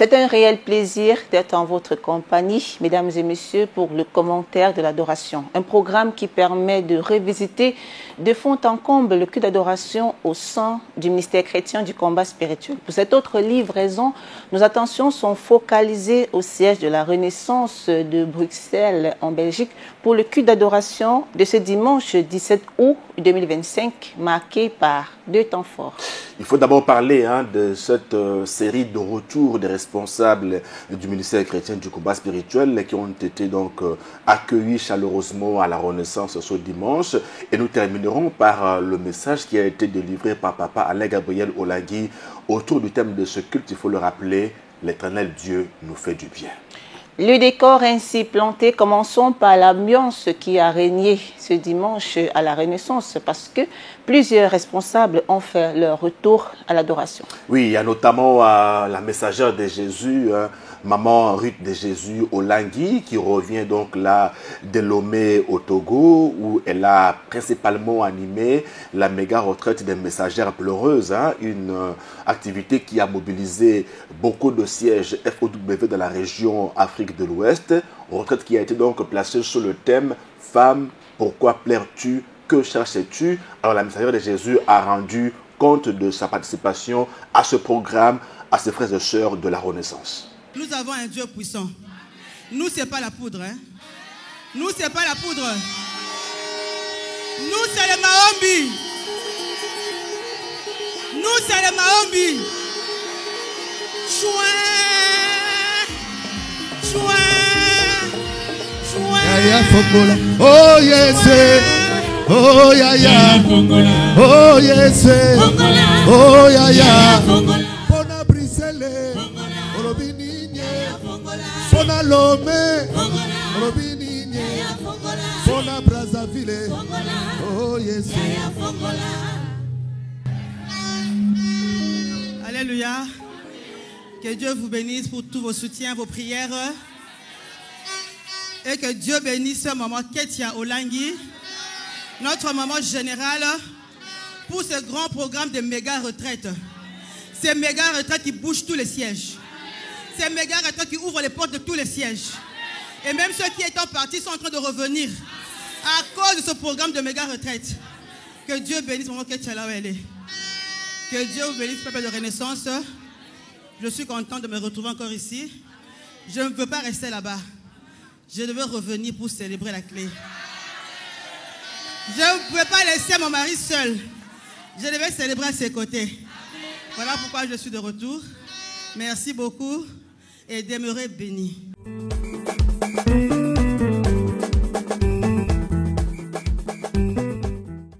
C'est un réel plaisir d'être en votre compagnie, mesdames et messieurs, pour le commentaire de l'adoration. Un programme qui permet de revisiter de fond en comble le culte d'adoration au sein du ministère chrétien du combat spirituel. Pour cette autre livraison, nos attentions sont focalisées au siège de la Renaissance de Bruxelles en Belgique pour le culte d'adoration de ce dimanche 17 août 2025, marqué par deux temps forts. Il faut d'abord parler de cette série de retours des responsables du ministère chrétien du combat spirituel qui ont été donc accueillis chaleureusement à la Renaissance ce dimanche. Et nous terminerons par le message qui a été délivré par Papa Alain Gabriel Olagui autour du thème de ce culte. Il faut le rappeler, l'Éternel Dieu nous fait du bien. Le décor ainsi planté, commençons par l'ambiance qui a régné ce dimanche à la Renaissance parce que plusieurs responsables ont fait leur retour à l'adoration. Oui, il y a notamment la messagère de Jésus, Maman Ruth de Jésus Olagui, qui revient donc là de Lomé au Togo, où elle a principalement animé la méga retraite des messagères pleureuses, une activité qui a mobilisé beaucoup de sièges FOW de la région Afrique de l'Ouest, retraite qui a été donc placée sur le thème « Femme, pourquoi pleures-tu? Que cherches-tu » Alors la messagère de Jésus a rendu compte de sa participation à ce programme, à ses frères et sœurs de la Renaissance. Nous avons un Dieu puissant. Nous, ce n'est pas la poudre. Nous, ce n'est pas la poudre. Nous, c'est le Maombi. Nous, c'est le Maombi. Chouin. Chouin. Chouin. Yaya Fongola. Oh yes. Oh yaya. Oh yes. Oh yaya. Pona Brisele. Olobini. Pona Lomé. Olobini. Pona Brazzaville. Oh yes. Alléluia. Que Dieu vous bénisse pour tous vos soutiens, vos prières. Et que Dieu bénisse maman Ketia Olagui, notre maman générale, pour ce grand programme de méga retraite. Ces méga retraites qui bougent tous les sièges. Ces méga retraites qui ouvrent les portes de tous les sièges. Et même ceux qui étaient partis sont en train de revenir à cause de ce programme de méga retraite. Que Dieu bénisse maman Ketia là où elle est. Que Dieu vous bénisse, peuple de Renaissance. Je suis content de me retrouver encore ici. Je ne veux pas rester là-bas. Je devais revenir pour célébrer la clé. Je ne pouvais pas laisser mon mari seul. Je devais célébrer à ses côtés. Voilà pourquoi je suis de retour. Merci beaucoup et demeurez bénis.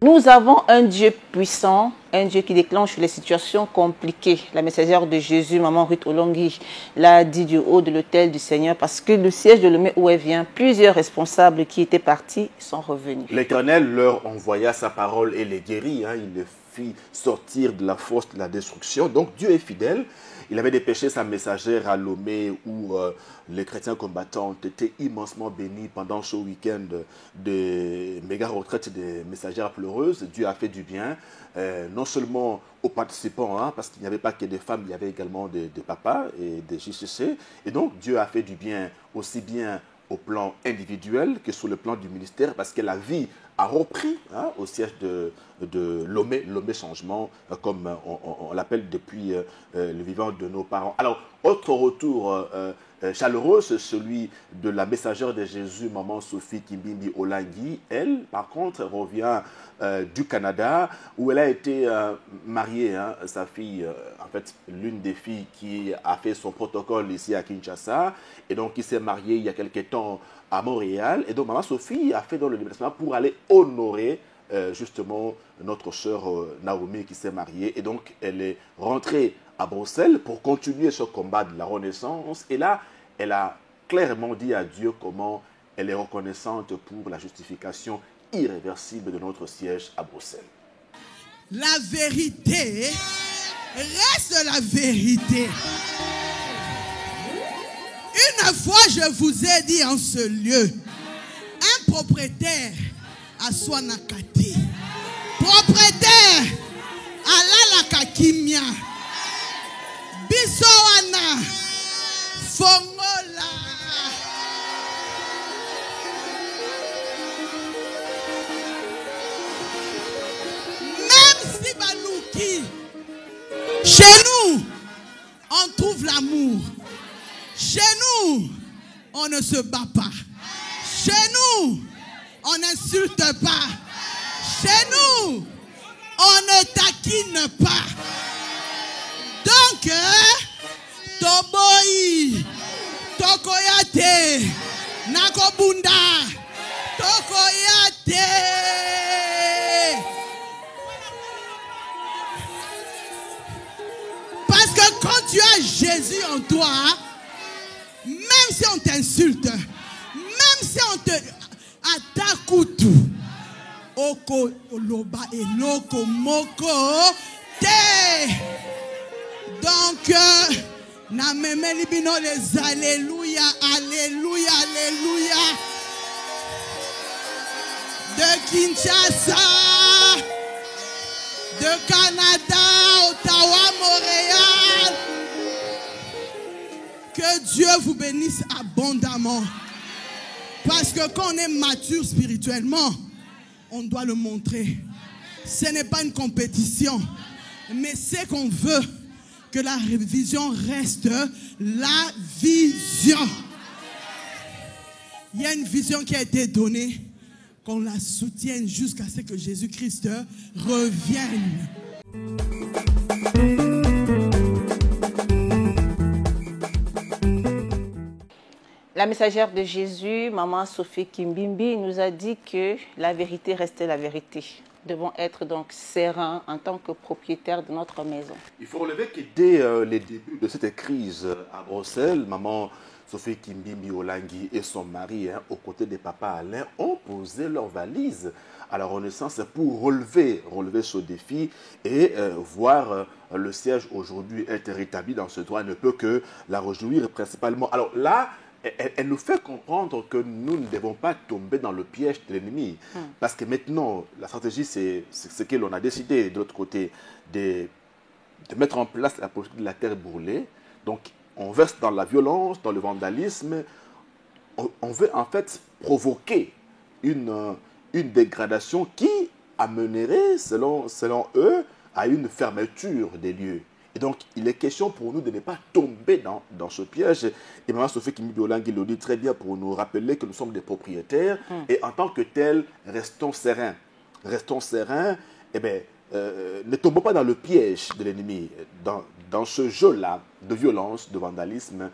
Nous avons un Dieu puissant, un Dieu qui déclenche les situations compliquées. La messagère de Jésus, Maman Ruth Olagui, l'a dit du haut de l'autel du Seigneur parce que le siège de Lomé où elle vient, plusieurs responsables qui étaient partis sont revenus. L'Éternel leur envoya sa parole et les guérit. Il les fit sortir de la force de la destruction. Donc Dieu est fidèle. Il avait dépêché sa messagère à Lomé où les chrétiens combattants ont été immensément bénis pendant ce week-end de méga retraite des messagères pleureuses. Dieu a fait du bien, non seulement aux participants, parce qu'il n'y avait pas que des femmes, il y avait également des papas et des JCC. Et donc Dieu a fait du bien aussi bien au plan individuel que sur le plan du ministère parce que la vie a repris au siège de Lomé Changement, comme on l'appelle depuis le vivant de nos parents. Alors, autre retour chaleureux, c'est celui de la messagère de Jésus, Maman Sophie Kimbimbi Olagui. Elle, par contre, revient du Canada, où elle a été mariée, sa fille, en fait, l'une des filles qui a fait son protocole ici à Kinshasa, et donc qui s'est mariée il y a quelques temps à Montréal. Et donc, Maman Sophie a fait dans le déplacement pour aller honorer justement notre sœur Naomi qui s'est mariée. Et donc, elle est rentrée à Bruxelles pour continuer ce combat de la Renaissance. Et là, elle a clairement dit à Dieu comment elle est reconnaissante pour la justification irréversible de notre siège à Bruxelles. La vérité reste la vérité. Une fois, je vous ai dit en ce lieu, un propriétaire à Swanakati, propriétaire à Lalakakimia, Bissoana, Fongola. Même si Balouki, chez nous, on trouve l'amour. Chez nous, on ne se bat pas. Chez nous, on n'insulte pas. Chez nous, on ne taquine pas. Donc, Toboyi, Tokoyate, Nakobunda, Tokoyate. Parce que quand tu as Jésus en toi, même si on t'insulte, même si on te attaque, Oko loba eloko moko te. Donc, na memeli bino les alléluia, alléluia, alléluia. De Kinshasa, de Canada, Ottawa, Montréal. Que Dieu vous bénisse abondamment. Parce que quand on est mature spirituellement, on doit le montrer. Ce n'est pas une compétition, mais c'est qu'on veut que la vision reste la vision. Il y a une vision qui a été donnée, qu'on la soutienne jusqu'à ce que Jésus-Christ revienne. La messagère de Jésus, Maman Sophie Kimbimbi, nous a dit que la vérité restait la vérité. Nous devons être donc sereins en tant que propriétaires de notre maison. Il faut relever que dès les débuts de cette crise à Bruxelles, Maman Sophie Kimbimbi Olangui et son mari, aux côtés de Papa Alain, ont posé leurs valises à la Renaissance pour relever ce défi et voir le siège aujourd'hui être rétabli dans ce droit ne peut que la réjouir principalement. Alors là, elle nous fait comprendre que nous ne devons pas tomber dans le piège de l'ennemi. Parce que maintenant, la stratégie, c'est ce que l'on a décidé de l'autre côté, de mettre en place la politique de la terre brûlée. Donc, on verse dans la violence, dans le vandalisme. On veut en fait provoquer une dégradation qui amènerait, selon eux, à une fermeture des lieux. Et donc, il est question pour nous de ne pas tomber dans ce piège. Et Maman Sophie Kimbimbi Olangui le dit très bien pour nous rappeler que nous sommes des propriétaires. Et en tant que tels, restons sereins. Restons sereins. Eh bien, ne tombons pas dans le piège de l'ennemi. Dans ce jeu-là de violence, de vandalisme.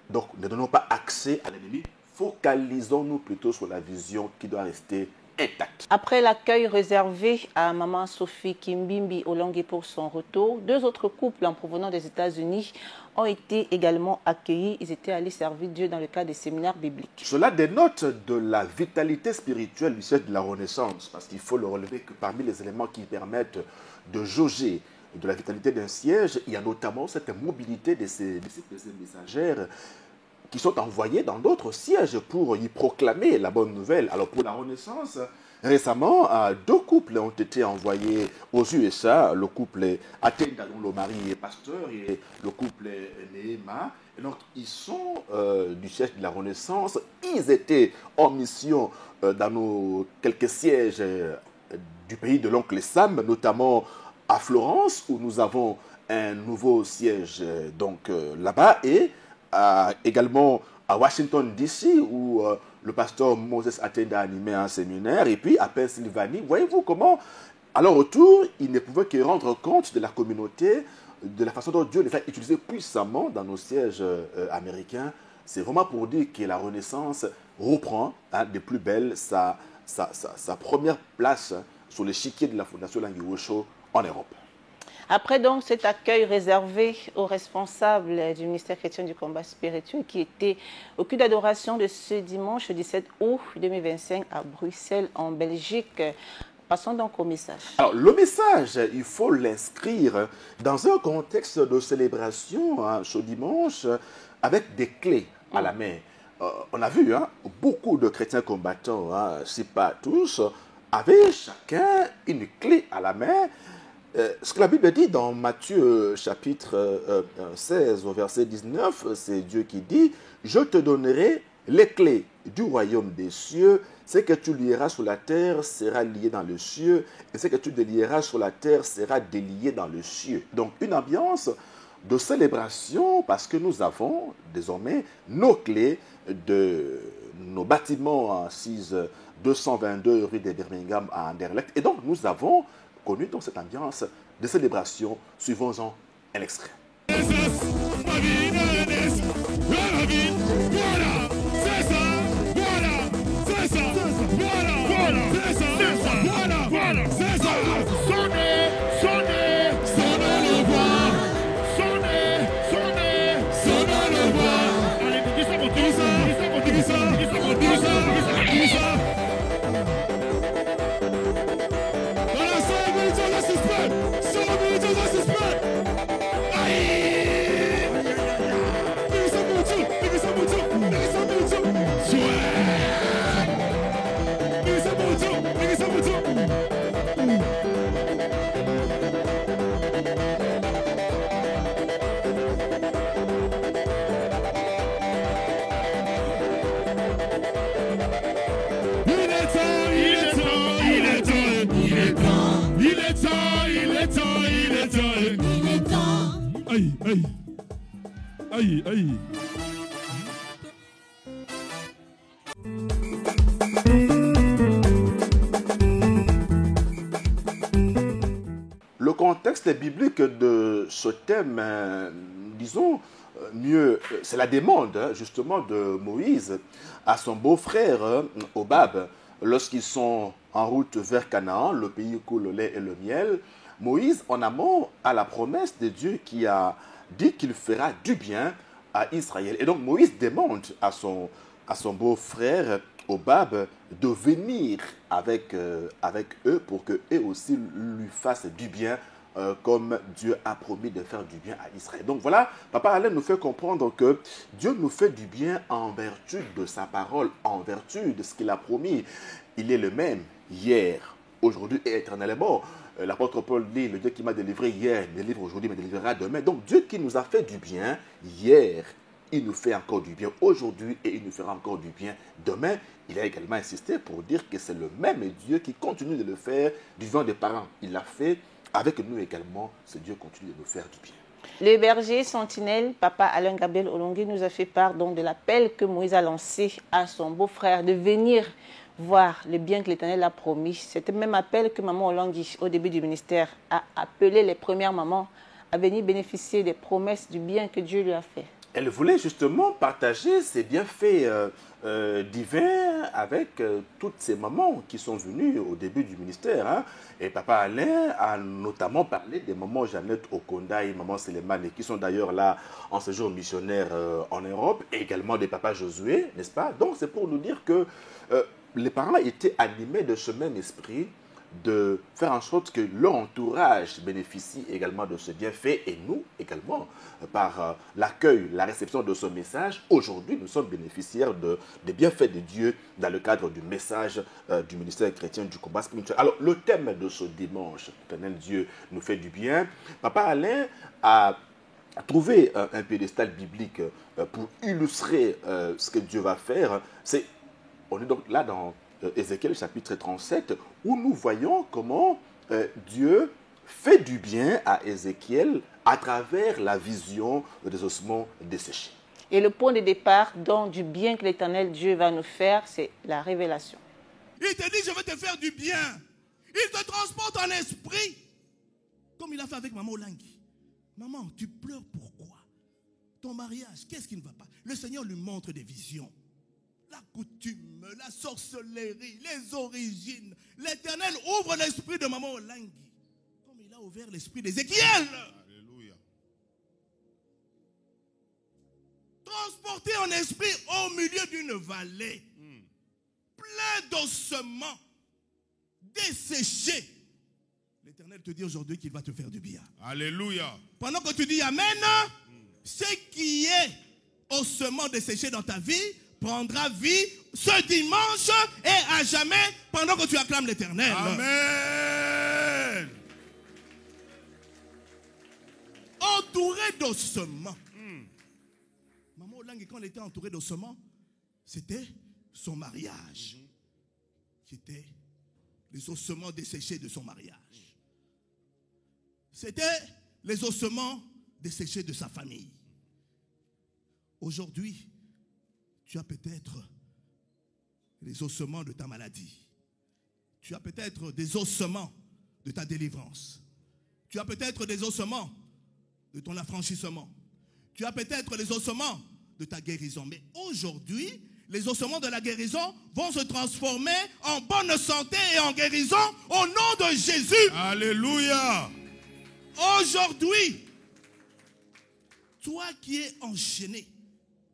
Donc, ne donnons pas accès à l'ennemi. Focalisons-nous plutôt sur la vision qui doit rester intacte. Après l'accueil réservé à Maman Sophie Kimbimbi Olangui pour son retour, 2 autres couples en provenant des États-Unis ont été également accueillis. Ils étaient allés servir Dieu dans le cadre des séminaires bibliques. Cela dénote de la vitalité spirituelle du siège de la Renaissance, parce qu'il faut le relever que parmi les éléments qui permettent de jauger de la vitalité d'un siège, il y a notamment cette mobilité de ces messagères qui sont envoyés dans d'autres sièges pour y proclamer la bonne nouvelle. Alors pour la Renaissance, récemment, 2 couples ont été envoyés aux USA. Le couple Atenda, dont le mari est pasteur, et le couple Nehema. Et donc, ils sont du siège de la Renaissance. Ils étaient en mission dans nos quelques sièges du pays de l'oncle Sam, notamment à Florence, où nous avons un nouveau siège donc là-bas, et également à Washington, D.C., où le pasteur Moses Atenda animait un séminaire, et puis à Pennsylvanie. Voyez-vous comment, à leur retour, ils ne pouvaient que rendre compte de la communauté, de la façon dont Dieu les a utilisés puissamment dans nos sièges américains. C'est vraiment pour dire que la Renaissance reprend de plus belle sa première place sur l'échiquier de la Fondation Langui Wosho en Europe. Après donc cet accueil réservé aux responsables du ministère chrétien du combat spirituel qui était au culte d'adoration de ce dimanche 17 août 2025 à Bruxelles en Belgique, passons donc au message. Alors le message, il faut l'inscrire dans un contexte de célébration ce dimanche avec des clés à la main. On a vu beaucoup de chrétiens combattants, si pas tous, avaient chacun une clé à la main. Ce que la Bible dit dans Matthieu chapitre 16 au verset 19, c'est Dieu qui dit « Je te donnerai les clés du royaume des cieux. Ce que tu lieras sur la terre sera lié dans le cieux, et ce que tu délieras sur la terre sera délié dans le cieux. » Donc une ambiance de célébration parce que nous avons désormais nos clés de nos bâtiments assises 222 rue de Birmingham à Anderlecht. Et donc nous avons connu dans cette ambiance de célébration. Suivons-en un extrait. Aïe, aïe, aïe, aïe. Le contexte biblique de ce thème, disons mieux, c'est la demande justement de Moïse à son beau-frère Hobab lorsqu'ils sont en route vers Canaan, le pays où coule le lait et le miel. Moïse, en amont, a la promesse de Dieu qui a dit qu'il fera du bien à Israël. Et donc Moïse demande à son beau-frère Hobab de venir avec eux pour qu'eux aussi lui fassent du bien comme Dieu a promis de faire du bien à Israël. Donc voilà, Papa Alain nous fait comprendre que Dieu nous fait du bien en vertu de sa parole, en vertu de ce qu'il a promis. Il est le même hier, aujourd'hui et éternellement. L'apôtre Paul dit, le Dieu qui m'a délivré hier, me délivre aujourd'hui, me délivrera demain. Donc Dieu qui nous a fait du bien hier, il nous fait encore du bien aujourd'hui et il nous fera encore du bien demain. Il a également insisté pour dire que c'est le même Dieu qui continue de le faire du vivant des parents. Il l'a fait avec nous également. Ce Dieu continue de nous faire du bien. Le berger sentinelle, Papa Alain Gabriel Olongui, nous a fait part donc de l'appel que Moïse a lancé à son beau-frère de venir voir le bien que l'Éternel a promis. C'était le même appel que Maman Olongui, au début du ministère, a appelé les premières mamans à venir bénéficier des promesses du bien que Dieu lui a fait. Elle voulait justement partager ses bienfaits divins avec toutes ces mamans qui sont venues au début du ministère. Hein. Et Papa Alain a notamment parlé des mamans Jeannette Okonda et maman Sélémane, qui sont d'ailleurs là en séjour missionnaire en Europe, et également des papas Josué, n'est-ce pas? Donc c'est pour nous dire que les parents étaient animés de ce même esprit, de faire en sorte que leur entourage bénéficie également de ce bienfait et nous également par l'accueil, la réception de ce message. Aujourd'hui, nous sommes bénéficiaires des bienfaits de Dieu dans le cadre du message du ministère chrétien du combat spirituel. Alors, le thème de ce dimanche, l'Éternel Dieu nous fait du bien. Papa Alain a trouvé un pédestal biblique pour illustrer ce que Dieu va faire. On est donc là dans Ézéchiel chapitre 37, où nous voyons comment Dieu fait du bien à Ézéchiel à travers la vision des ossements desséchés. Et le point de départ donc, du bien que l'Éternel Dieu va nous faire, c'est la révélation. Il te dit, je vais te faire du bien. Il te transporte en esprit. Comme il a fait avec Maman Olangui. Maman, tu pleures pourquoi? Ton mariage, qu'est-ce qui ne va pas? Le Seigneur lui montre des visions. La coutume, la sorcellerie, les origines. L'Éternel ouvre l'esprit de Maman Olangui, comme il a ouvert l'esprit d'Ézéchiel. Alléluia. Transporté en esprit au milieu d'une vallée, plein d'ossements, desséchés. L'Éternel te dit aujourd'hui qu'il va te faire du bien. Alléluia. Pendant que tu dis Amen, ce qui est ossements desséchés dans ta vie prendra vie ce dimanche et à jamais pendant que tu acclames l'Éternel. Amen. entourée d'ossements. Maman Olangi, quand elle était entourée d'ossements, c'était son mariage. C'était les ossements desséchés de son mariage. C'était les ossements desséchés de sa famille. Aujourd'hui, tu as peut-être les ossements de ta maladie. Tu as peut-être des ossements de ta délivrance. Tu as peut-être des ossements de ton affranchissement. Tu as peut-être les ossements de ta guérison. Mais aujourd'hui, les ossements de la guérison vont se transformer en bonne santé et en guérison au nom de Jésus. Alléluia. Aujourd'hui, toi qui es enchaîné,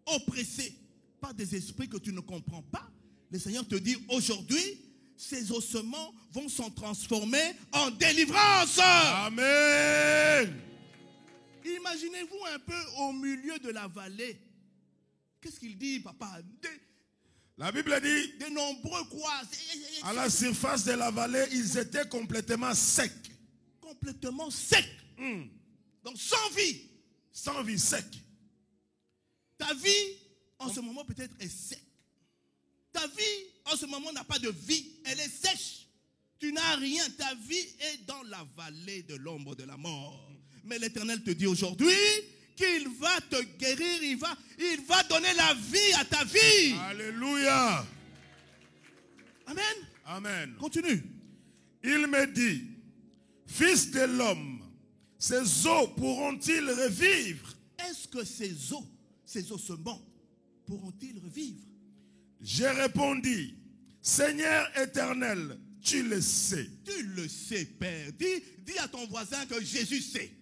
oppressé par des esprits que tu ne comprends pas, le Seigneur te dit aujourd'hui, ces ossements vont se transformer en délivrance. Amen. Imaginez-vous un peu au milieu de la vallée. Qu'est-ce qu'il dit, papa? La Bible dit, de nombreux croix. à la surface de la vallée, ils étaient complètement secs. Complètement secs. Donc sans vie. Sans vie, sec. Ta vie, en ce moment, peut-être est sec. Ta vie, en ce moment, n'a pas de vie. Elle est sèche. Tu n'as rien. Ta vie est dans la vallée de l'ombre de la mort. Mais l'Éternel te dit aujourd'hui qu'il va te guérir. Il va donner la vie à ta vie. Alléluia. Amen. Amen. Continue. Il me dit, fils de l'homme, ces os pourront-ils revivre? Est-ce que ces ossements, pourront-ils revivre? J'ai répondu, Seigneur éternel, tu le sais. Tu le sais, Père. Dis à ton voisin que Jésus sait.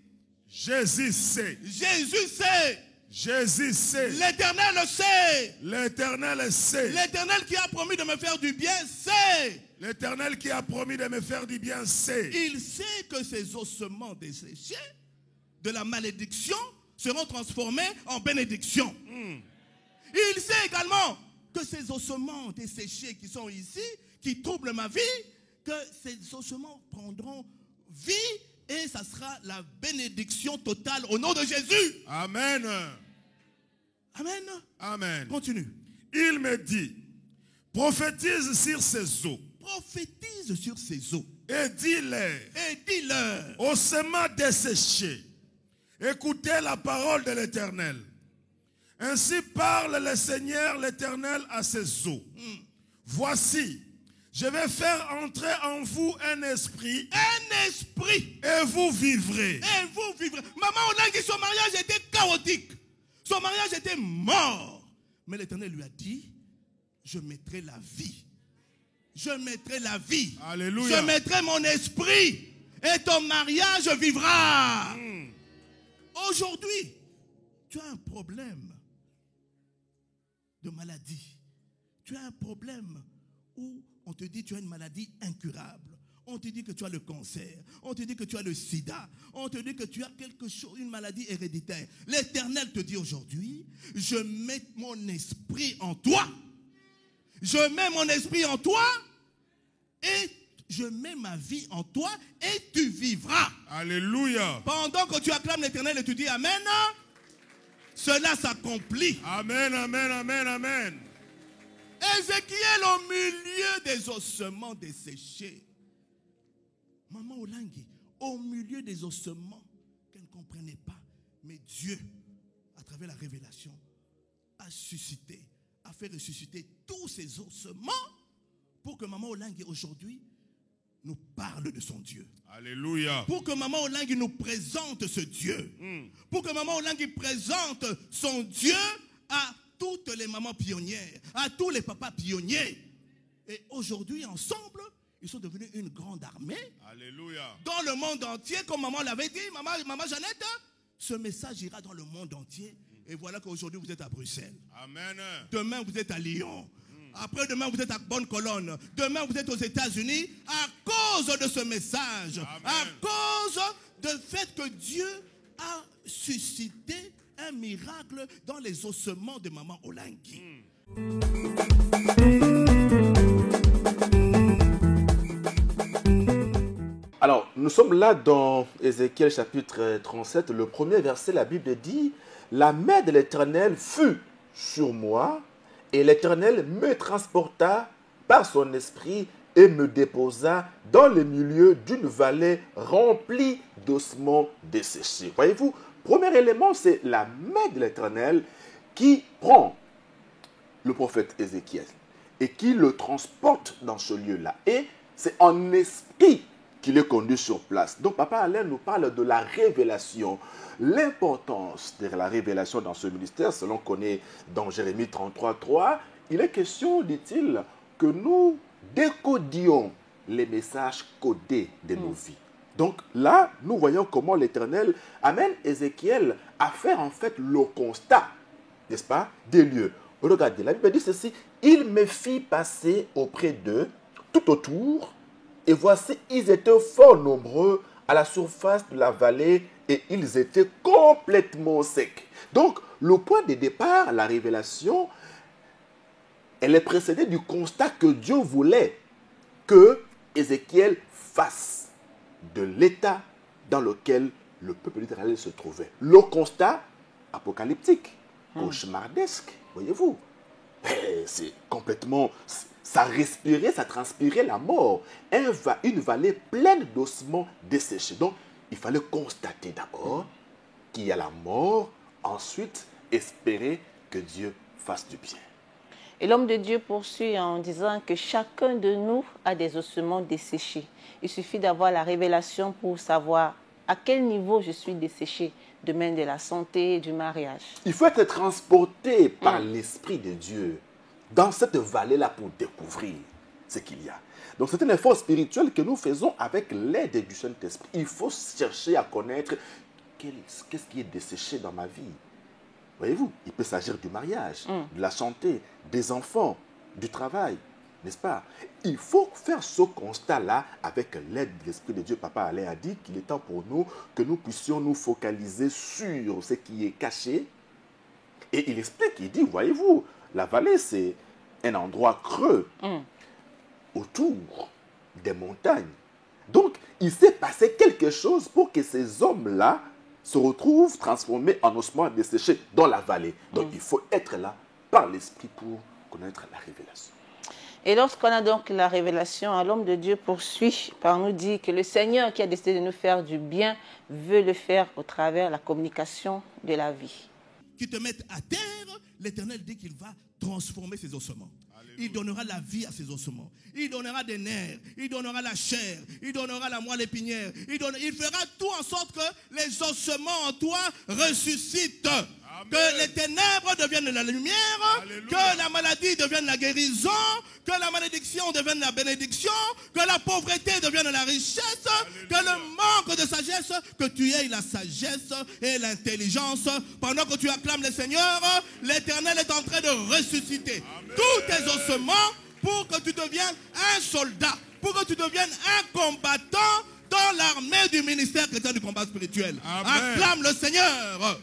Jésus sait. Jésus sait. Jésus sait. L'Éternel le sait. L'Éternel sait. L'Éternel qui a promis de me faire du bien sait. L'Éternel qui a promis de me faire du bien sait. Il sait que ces ossements desséchés de la malédiction seront transformés en bénédiction. Il sait également que ces ossements desséchés qui sont ici, qui troublent ma vie, que ces ossements prendront vie et ça sera la bénédiction totale au nom de Jésus. Amen. Amen. Amen. Continue. Il me dit, prophétise sur ces eaux. Prophétise sur ces eaux. Et dis-leur. Et dis-leur. Ossements desséchés, écoutez la parole de l'Éternel. Ainsi parle le Seigneur l'Éternel à ces eaux. Voici, je vais faire entrer en vous un esprit. Un esprit. Et vous vivrez. Et vous vivrez. Maman Olangi, son mariage était chaotique. Son mariage était mort. Mais l'Éternel lui a dit, je mettrai la vie. Je mettrai la vie. Alléluia. Je mettrai mon esprit. Et ton mariage vivra. Aujourd'hui, tu as un problème de maladie. Tu as un problème où on te dit que tu as une maladie incurable. On te dit que tu as le cancer. On te dit que tu as le sida. On te dit que tu as quelque chose, une maladie héréditaire. L'Éternel te dit aujourd'hui, je mets mon esprit en toi. Je mets mon esprit en toi et je mets ma vie en toi et tu vivras. Alléluia. Pendant que tu acclames l'Éternel et tu dis Amen, cela s'accomplit. Amen, amen, amen, amen. Ézéchiel au milieu des ossements desséchés. Maman Olangi, au milieu des ossements qu'elle ne comprenait pas. Mais Dieu, à travers la révélation, a suscité, a fait ressusciter tous ces ossements pour que Maman Olangi aujourd'hui nous parle de son Dieu. Alléluia. Pour que Maman Olangi nous présente ce Dieu. Pour que Maman Olangi présente son Dieu à toutes les mamans pionnières, à tous les papas pionniers. Et aujourd'hui, ensemble, ils sont devenus une grande armée. Alléluia. Dans le monde entier, comme maman l'avait dit, maman Jeannette, ce message ira dans le monde entier. Et voilà qu'aujourd'hui, vous êtes à Bruxelles. Amen. Demain, vous êtes à Lyon. Après-demain, vous êtes à Bonne-Colonne. Demain, vous êtes aux États-Unis à cause de ce message. Amen. À cause du fait que Dieu a suscité un miracle dans les ossements de maman Olangi. Alors, nous sommes là dans Ézéchiel chapitre 37, le premier verset, la Bible dit « La main de l'Éternel fut sur moi, et l'Éternel me transporta par son esprit et me déposa dans le milieu d'une vallée remplie d'ossements desséchés. » Voyez-vous, premier élément, c'est la main de l'Éternel qui prend le prophète Ézéchiel et qui le transporte dans ce lieu-là. Et c'est en esprit qu'il est conduit sur place. Donc, Papa Alain nous parle de la révélation, l'importance de la révélation dans ce ministère, selon qu'on est dans Jérémie 33:3. Il est question, dit-il, que nous décodions les messages codés de nos vies. Donc là, nous voyons comment l'Éternel amène Ézéchiel à faire en fait le constat, n'est-ce pas, des lieux. Regardez, la Bible dit ceci, « Il me fit passer auprès d'eux, tout autour, et voici, ils étaient fort nombreux à la surface de la vallée et ils étaient complètement secs. » Donc, le point de départ, la révélation, elle est précédée du constat que Dieu voulait que Ézéchiel fasse de l'état dans lequel le peuple d'Israël se trouvait. Le constat apocalyptique, cauchemardesque, voyez-vous. C'est complètement... Ça respirait, ça transpirait la mort. Une vallée pleine d'ossements desséchés. Donc, il fallait constater d'abord qu'il y a la mort, ensuite espérer que Dieu fasse du bien. Et l'homme de Dieu poursuit en disant que chacun de nous a des ossements desséchés. Il suffit d'avoir la révélation pour savoir à quel niveau je suis desséché, domaine de la santé, du mariage. Il faut être transporté par l'Esprit de Dieu dans cette vallée-là pour découvrir ce qu'il y a. Donc c'est un effort spirituel que nous faisons avec l'aide du Saint-Esprit. Il faut chercher à connaître qu'est-ce qui est desséché dans ma vie. Voyez-vous, il peut s'agir du mariage, de la santé, des enfants, du travail, n'est-ce pas? Il faut faire ce constat-là avec l'aide de l'Esprit de Dieu. Papa Alain a dit qu'il est temps pour nous que nous puissions nous focaliser sur ce qui est caché. Et il explique, il dit, voyez-vous, la vallée, c'est un endroit creux autour des montagnes. Donc, il s'est passé quelque chose pour que ces hommes-là se retrouvent transformés en ossements desséchés dans la vallée. Donc, il faut être là par l'Esprit pour connaître la révélation. Et lorsqu'on a donc la révélation, l'homme de Dieu poursuit par nous dire que le Seigneur qui a décidé de nous faire du bien veut le faire au travers de la communication de la vie. Qui te mettent à terre, l'Éternel dit qu'il va transformer ses ossements. Alléluia. Il donnera la vie à ses ossements. Il donnera des nerfs, il donnera la chair, il donnera la moelle épinière. Il fera tout en sorte que les ossements en toi ressuscitent. Amen. Que les ténèbres deviennent la lumière. Alléluia. Que la maladie devienne la guérison, que la malédiction devienne la bénédiction, que la pauvreté devienne la richesse. Alléluia. Que le manque de sagesse, que tu aies la sagesse et l'intelligence. Pendant que tu acclames le Seigneur, l'Éternel est en train de ressusciter. Amen. Tous tes ossements pour que tu deviennes un soldat, pour que tu deviennes un combattant dans l'armée du ministère chrétien du combat spirituel. Amen. Acclame le Seigneur.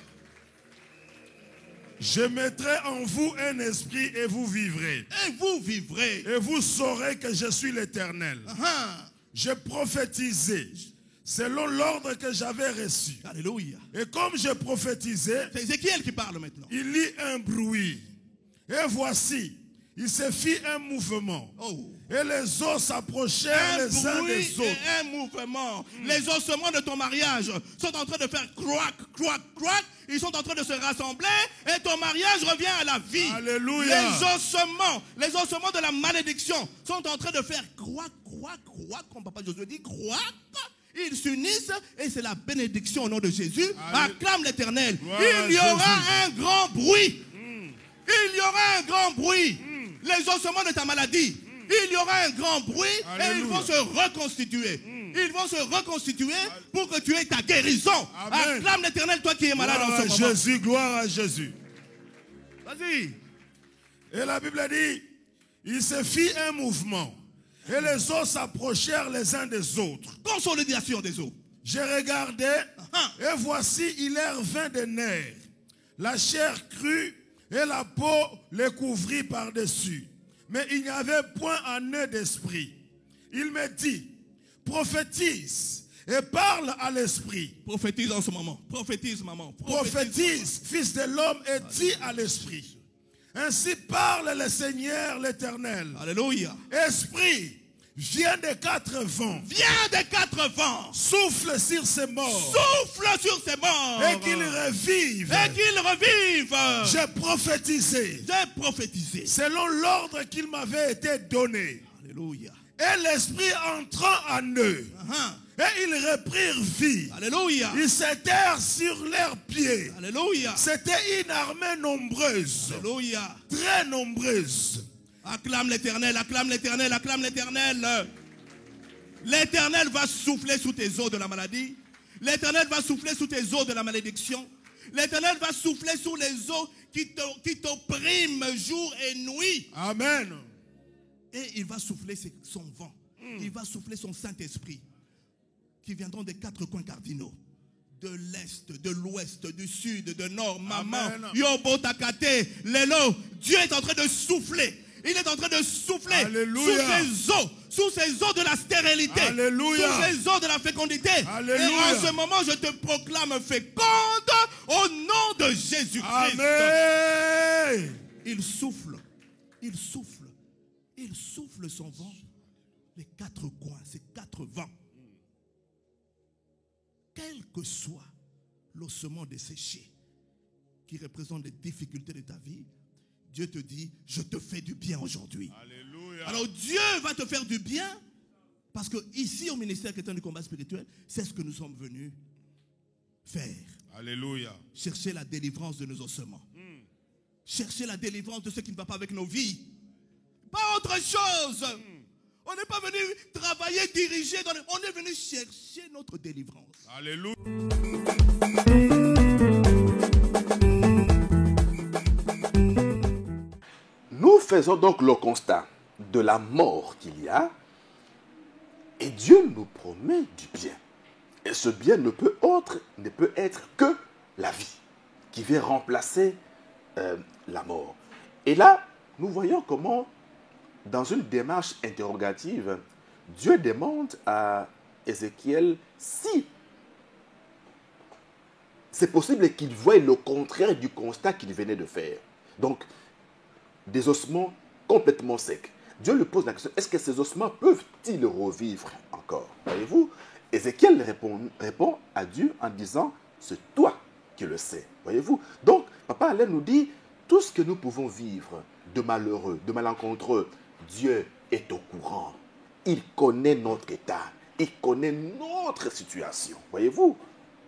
Je mettrai en vous un esprit et vous vivrez. Et vous vivrez. Et vous saurez que je suis l'Éternel. J'ai prophétisé selon l'ordre que j'avais reçu. Alléluia. Et comme j'ai prophétisé, c'est Ézéchiel qui parle maintenant. Il y a un bruit. Et voici, il se fit un mouvement. Et les os s'approchèrent les uns des autres. Et un mouvement. Les ossements de ton mariage sont en train de faire croac, croac, croac. Ils sont en train de se rassembler et ton mariage revient à la vie. Alléluia. Les ossements de la malédiction sont en train de faire croac, croac, croac. Comme Papa Josué dit, croac. Ils s'unissent et c'est la bénédiction au nom de Jésus. Acclame l'Éternel. Il y aura un grand bruit. Il y aura un grand bruit. Les ossements de ta maladie. Il y aura un grand bruit. Alléluia. Et ils vont se reconstituer. Ils vont se reconstituer pour que tu aies ta guérison. Amen. Acclame l'Éternel, toi qui es malade en ce moment. Jésus, gloire à Jésus. Vas-y. Et la Bible dit, il se fit un mouvement. Et les os s'approchèrent les uns des autres. Consolidation des os. J'ai regardé et voici, il leur vint des nerfs. La chair crue et la peau les couvrit par-dessus. Mais il n'y avait point en eux d'esprit. Il me dit, prophétise et parle à l'esprit. Prophétise en ce moment. Prophétise, maman. Prophétise, fils de l'homme, et dis à l'esprit. Ainsi parle le Seigneur l'Éternel. Alléluia. Esprit, viens des quatre vents. Viens des quatre vents. Souffle sur ces morts. Souffle sur ces morts. Et qu'ils revivent. Et qu'ils revivent. J'ai prophétisé. J'ai prophétisé. Selon l'ordre qu'il m'avait été donné. Alléluia. Et l'esprit entrant en eux. Et ils reprirent vie. Alléluia. Ils s'étèrent sur leurs pieds. Alléluia. C'était une armée nombreuse. Alléluia. Très nombreuse. Acclame l'Éternel, acclame l'Éternel, acclame l'Éternel. L'Éternel va souffler sous tes eaux de la maladie. L'Éternel va souffler sous tes eaux de la malédiction. L'Éternel va souffler sous les eaux qui t'oppriment jour et nuit. Amen. Et il va souffler son vent. Il va souffler son Saint-Esprit qui viendront des quatre coins cardinaux. De l'Est, de l'Ouest, du Sud, de Nord. Maman, Yobo Takate, Lelo. Dieu est en train de souffler. Il est en train de souffler. Alléluia. Sous ces eaux de la stérilité. Alléluia. Sous ces eaux de la fécondité. Alléluia. Et en ce moment, je te proclame féconde au nom de Jésus-Christ. Amen. Il souffle. Il souffle. Il souffle son vent. Les quatre coins, ces quatre vents. Quel que soit l'ossement desséché qui représente les difficultés de ta vie, Dieu te dit, je te fais du bien aujourd'hui. Alléluia. Alors Dieu va te faire du bien parce que ici au ministère chrétien du combat spirituel, c'est ce que nous sommes venus faire. Alléluia. Chercher la délivrance de nos ossements. Chercher la délivrance de ce qui ne va pas avec nos vies. Pas autre chose. On n'est pas venu travailler, diriger. On est venu chercher notre délivrance. Alléluia. Nous faisons donc le constat de la mort qu'il y a et Dieu nous promet du bien. Et ce bien ne peut être que la vie qui vient remplacer la mort. Et là, nous voyons comment, dans une démarche interrogative, Dieu demande à Ézéchiel si c'est possible qu'il voie le contraire du constat qu'il venait de faire. Donc, des ossements complètement secs. Dieu lui pose la question, est-ce que ces ossements peuvent-ils revivre encore? Voyez-vous, Ézéchiel répond à Dieu en disant, c'est toi qui le sais. Voyez-vous, donc, Papa Alain nous dit, tout ce que nous pouvons vivre de malheureux, de malencontreux, Dieu est au courant. Il connaît notre état. Il connaît notre situation. Voyez-vous,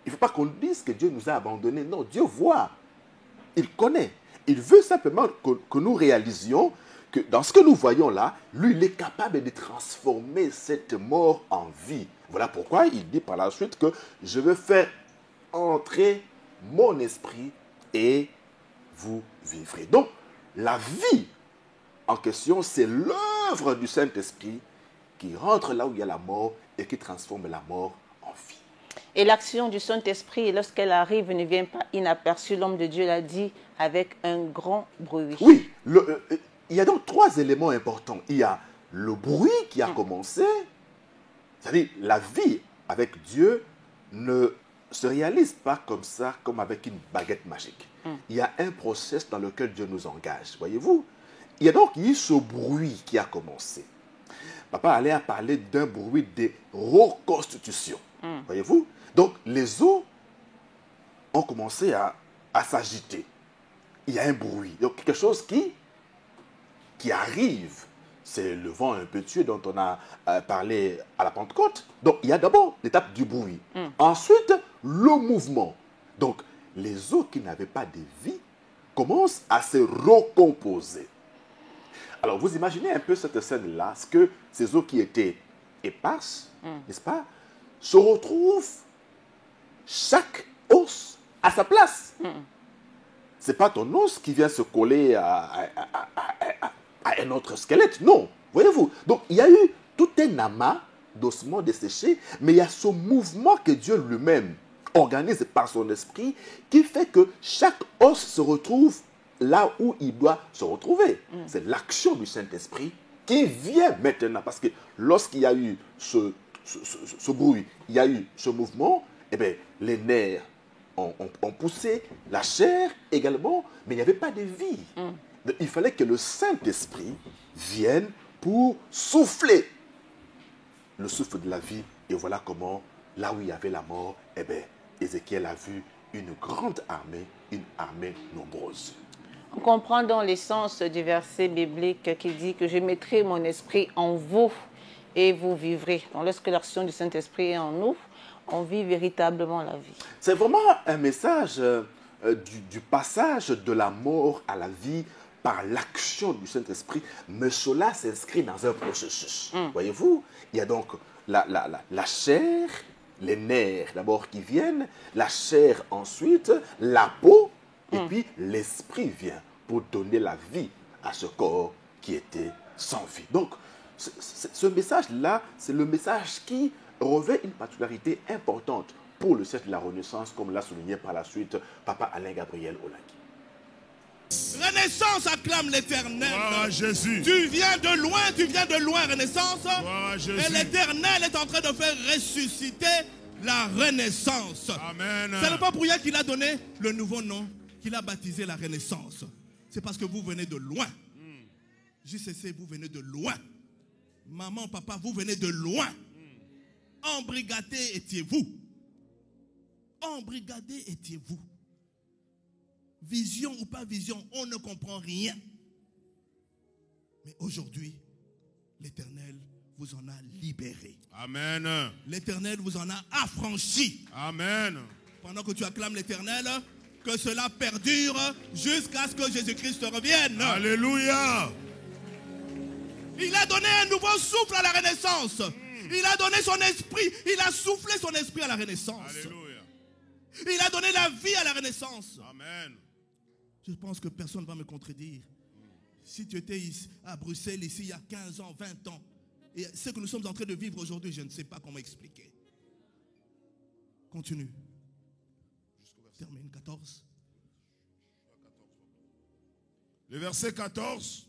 il ne faut pas qu'on dise que Dieu nous a abandonnés. Non, Dieu voit. Il connaît. Il veut simplement que nous réalisions que dans ce que nous voyons là, lui, il est capable de transformer cette mort en vie. Voilà pourquoi il dit par la suite que je veux faire entrer mon esprit et vous vivrez. Donc, la vie en question, c'est l'œuvre du Saint-Esprit qui rentre là où il y a la mort et qui transforme la mort en vie. Et l'action du Saint-Esprit, lorsqu'elle arrive, ne vient pas inaperçue. L'homme de Dieu l'a dit avec un grand bruit. Oui, il y a donc trois éléments importants. Il y a le bruit qui a commencé, c'est-à-dire la vie avec Dieu ne se réalise pas comme ça, comme avec une baguette magique. Il y a un process dans lequel Dieu nous engage, voyez-vous. Il y a donc eu ce bruit qui a commencé. Papa allait à parler d'un bruit de reconstitution, voyez-vous. Donc les eaux ont commencé à s'agiter. Il y a un bruit, donc quelque chose qui arrive. C'est le vent impétueux dont on a parlé à la Pentecôte. Donc, il y a d'abord l'étape du bruit. Ensuite, le mouvement. Donc, les eaux qui n'avaient pas de vie commencent à se recomposer. Alors, vous imaginez un peu cette scène-là, ce que ces eaux qui étaient éparses, n'est-ce pas, se retrouvent chaque os à sa place. Ce n'est pas ton os qui vient se coller à un autre squelette, non, voyez-vous. Donc, il y a eu tout un amas d'ossements desséchés, mais il y a ce mouvement que Dieu lui-même organise par son esprit qui fait que chaque os se retrouve là où il doit se retrouver. C'est l'action du Saint-Esprit qui vient maintenant, parce que lorsqu'il y a eu ce ce bruit, il y a eu ce mouvement, eh bien, les nerfs ont poussé, la chair également, mais il n'y avait pas de vie. Il fallait que le Saint-Esprit vienne pour souffler le souffle de la vie. Et voilà comment, là où il y avait la mort, eh bien, Ézéchiel a vu une grande armée, une armée nombreuse. On comprend dans l'essence du verset biblique qui dit que je mettrai mon esprit en vous et vous vivrez. Donc, lorsque l'action du Saint-Esprit est en nous, on vit véritablement la vie. C'est vraiment un message du passage de la mort à la vie par l'action du Saint-Esprit, mais cela s'inscrit dans un processus. Voyez-vous, il y a donc la chair, les nerfs d'abord qui viennent, la chair ensuite, la peau, et puis l'esprit vient pour donner la vie à ce corps qui était sans vie. Donc, ce message-là, c'est le message qui revêt une particularité importante pour le siècle de la Renaissance, comme l'a souligné par la suite Papa Alain Gabriel Olangi. Renaissance acclame l'Éternel. Gloire à Jésus. Tu viens de loin, Renaissance. Gloire à Jésus. Et l'Éternel est en train de faire ressusciter la Renaissance. Amen. Ce n'est pas pour rien qu'il a donné le nouveau nom, qu'il a baptisé la Renaissance. C'est parce que vous venez de loin. JCC, vous venez de loin. Maman, papa, vous venez de loin. Embrigadés étiez-vous. Embrigadés étiez-vous. Vision ou pas vision, on ne comprend rien. Mais aujourd'hui, l'Éternel vous en a libéré. Amen. L'Éternel vous en a affranchi. Amen. Pendant que tu acclames l'Éternel, que cela perdure jusqu'à ce que Jésus-Christ revienne. Alléluia. Il a donné un nouveau souffle à la Renaissance. Il a donné son esprit. Il a soufflé son esprit à la Renaissance. Alléluia. Il a donné la vie à la Renaissance. Amen. Je pense que personne ne va me contredire. Si tu étais ici, à Bruxelles, ici, il y a 15 ans, 20 ans, et ce que nous sommes en train de vivre aujourd'hui, je ne sais pas comment expliquer. Continue. Termine 14. Le verset 14.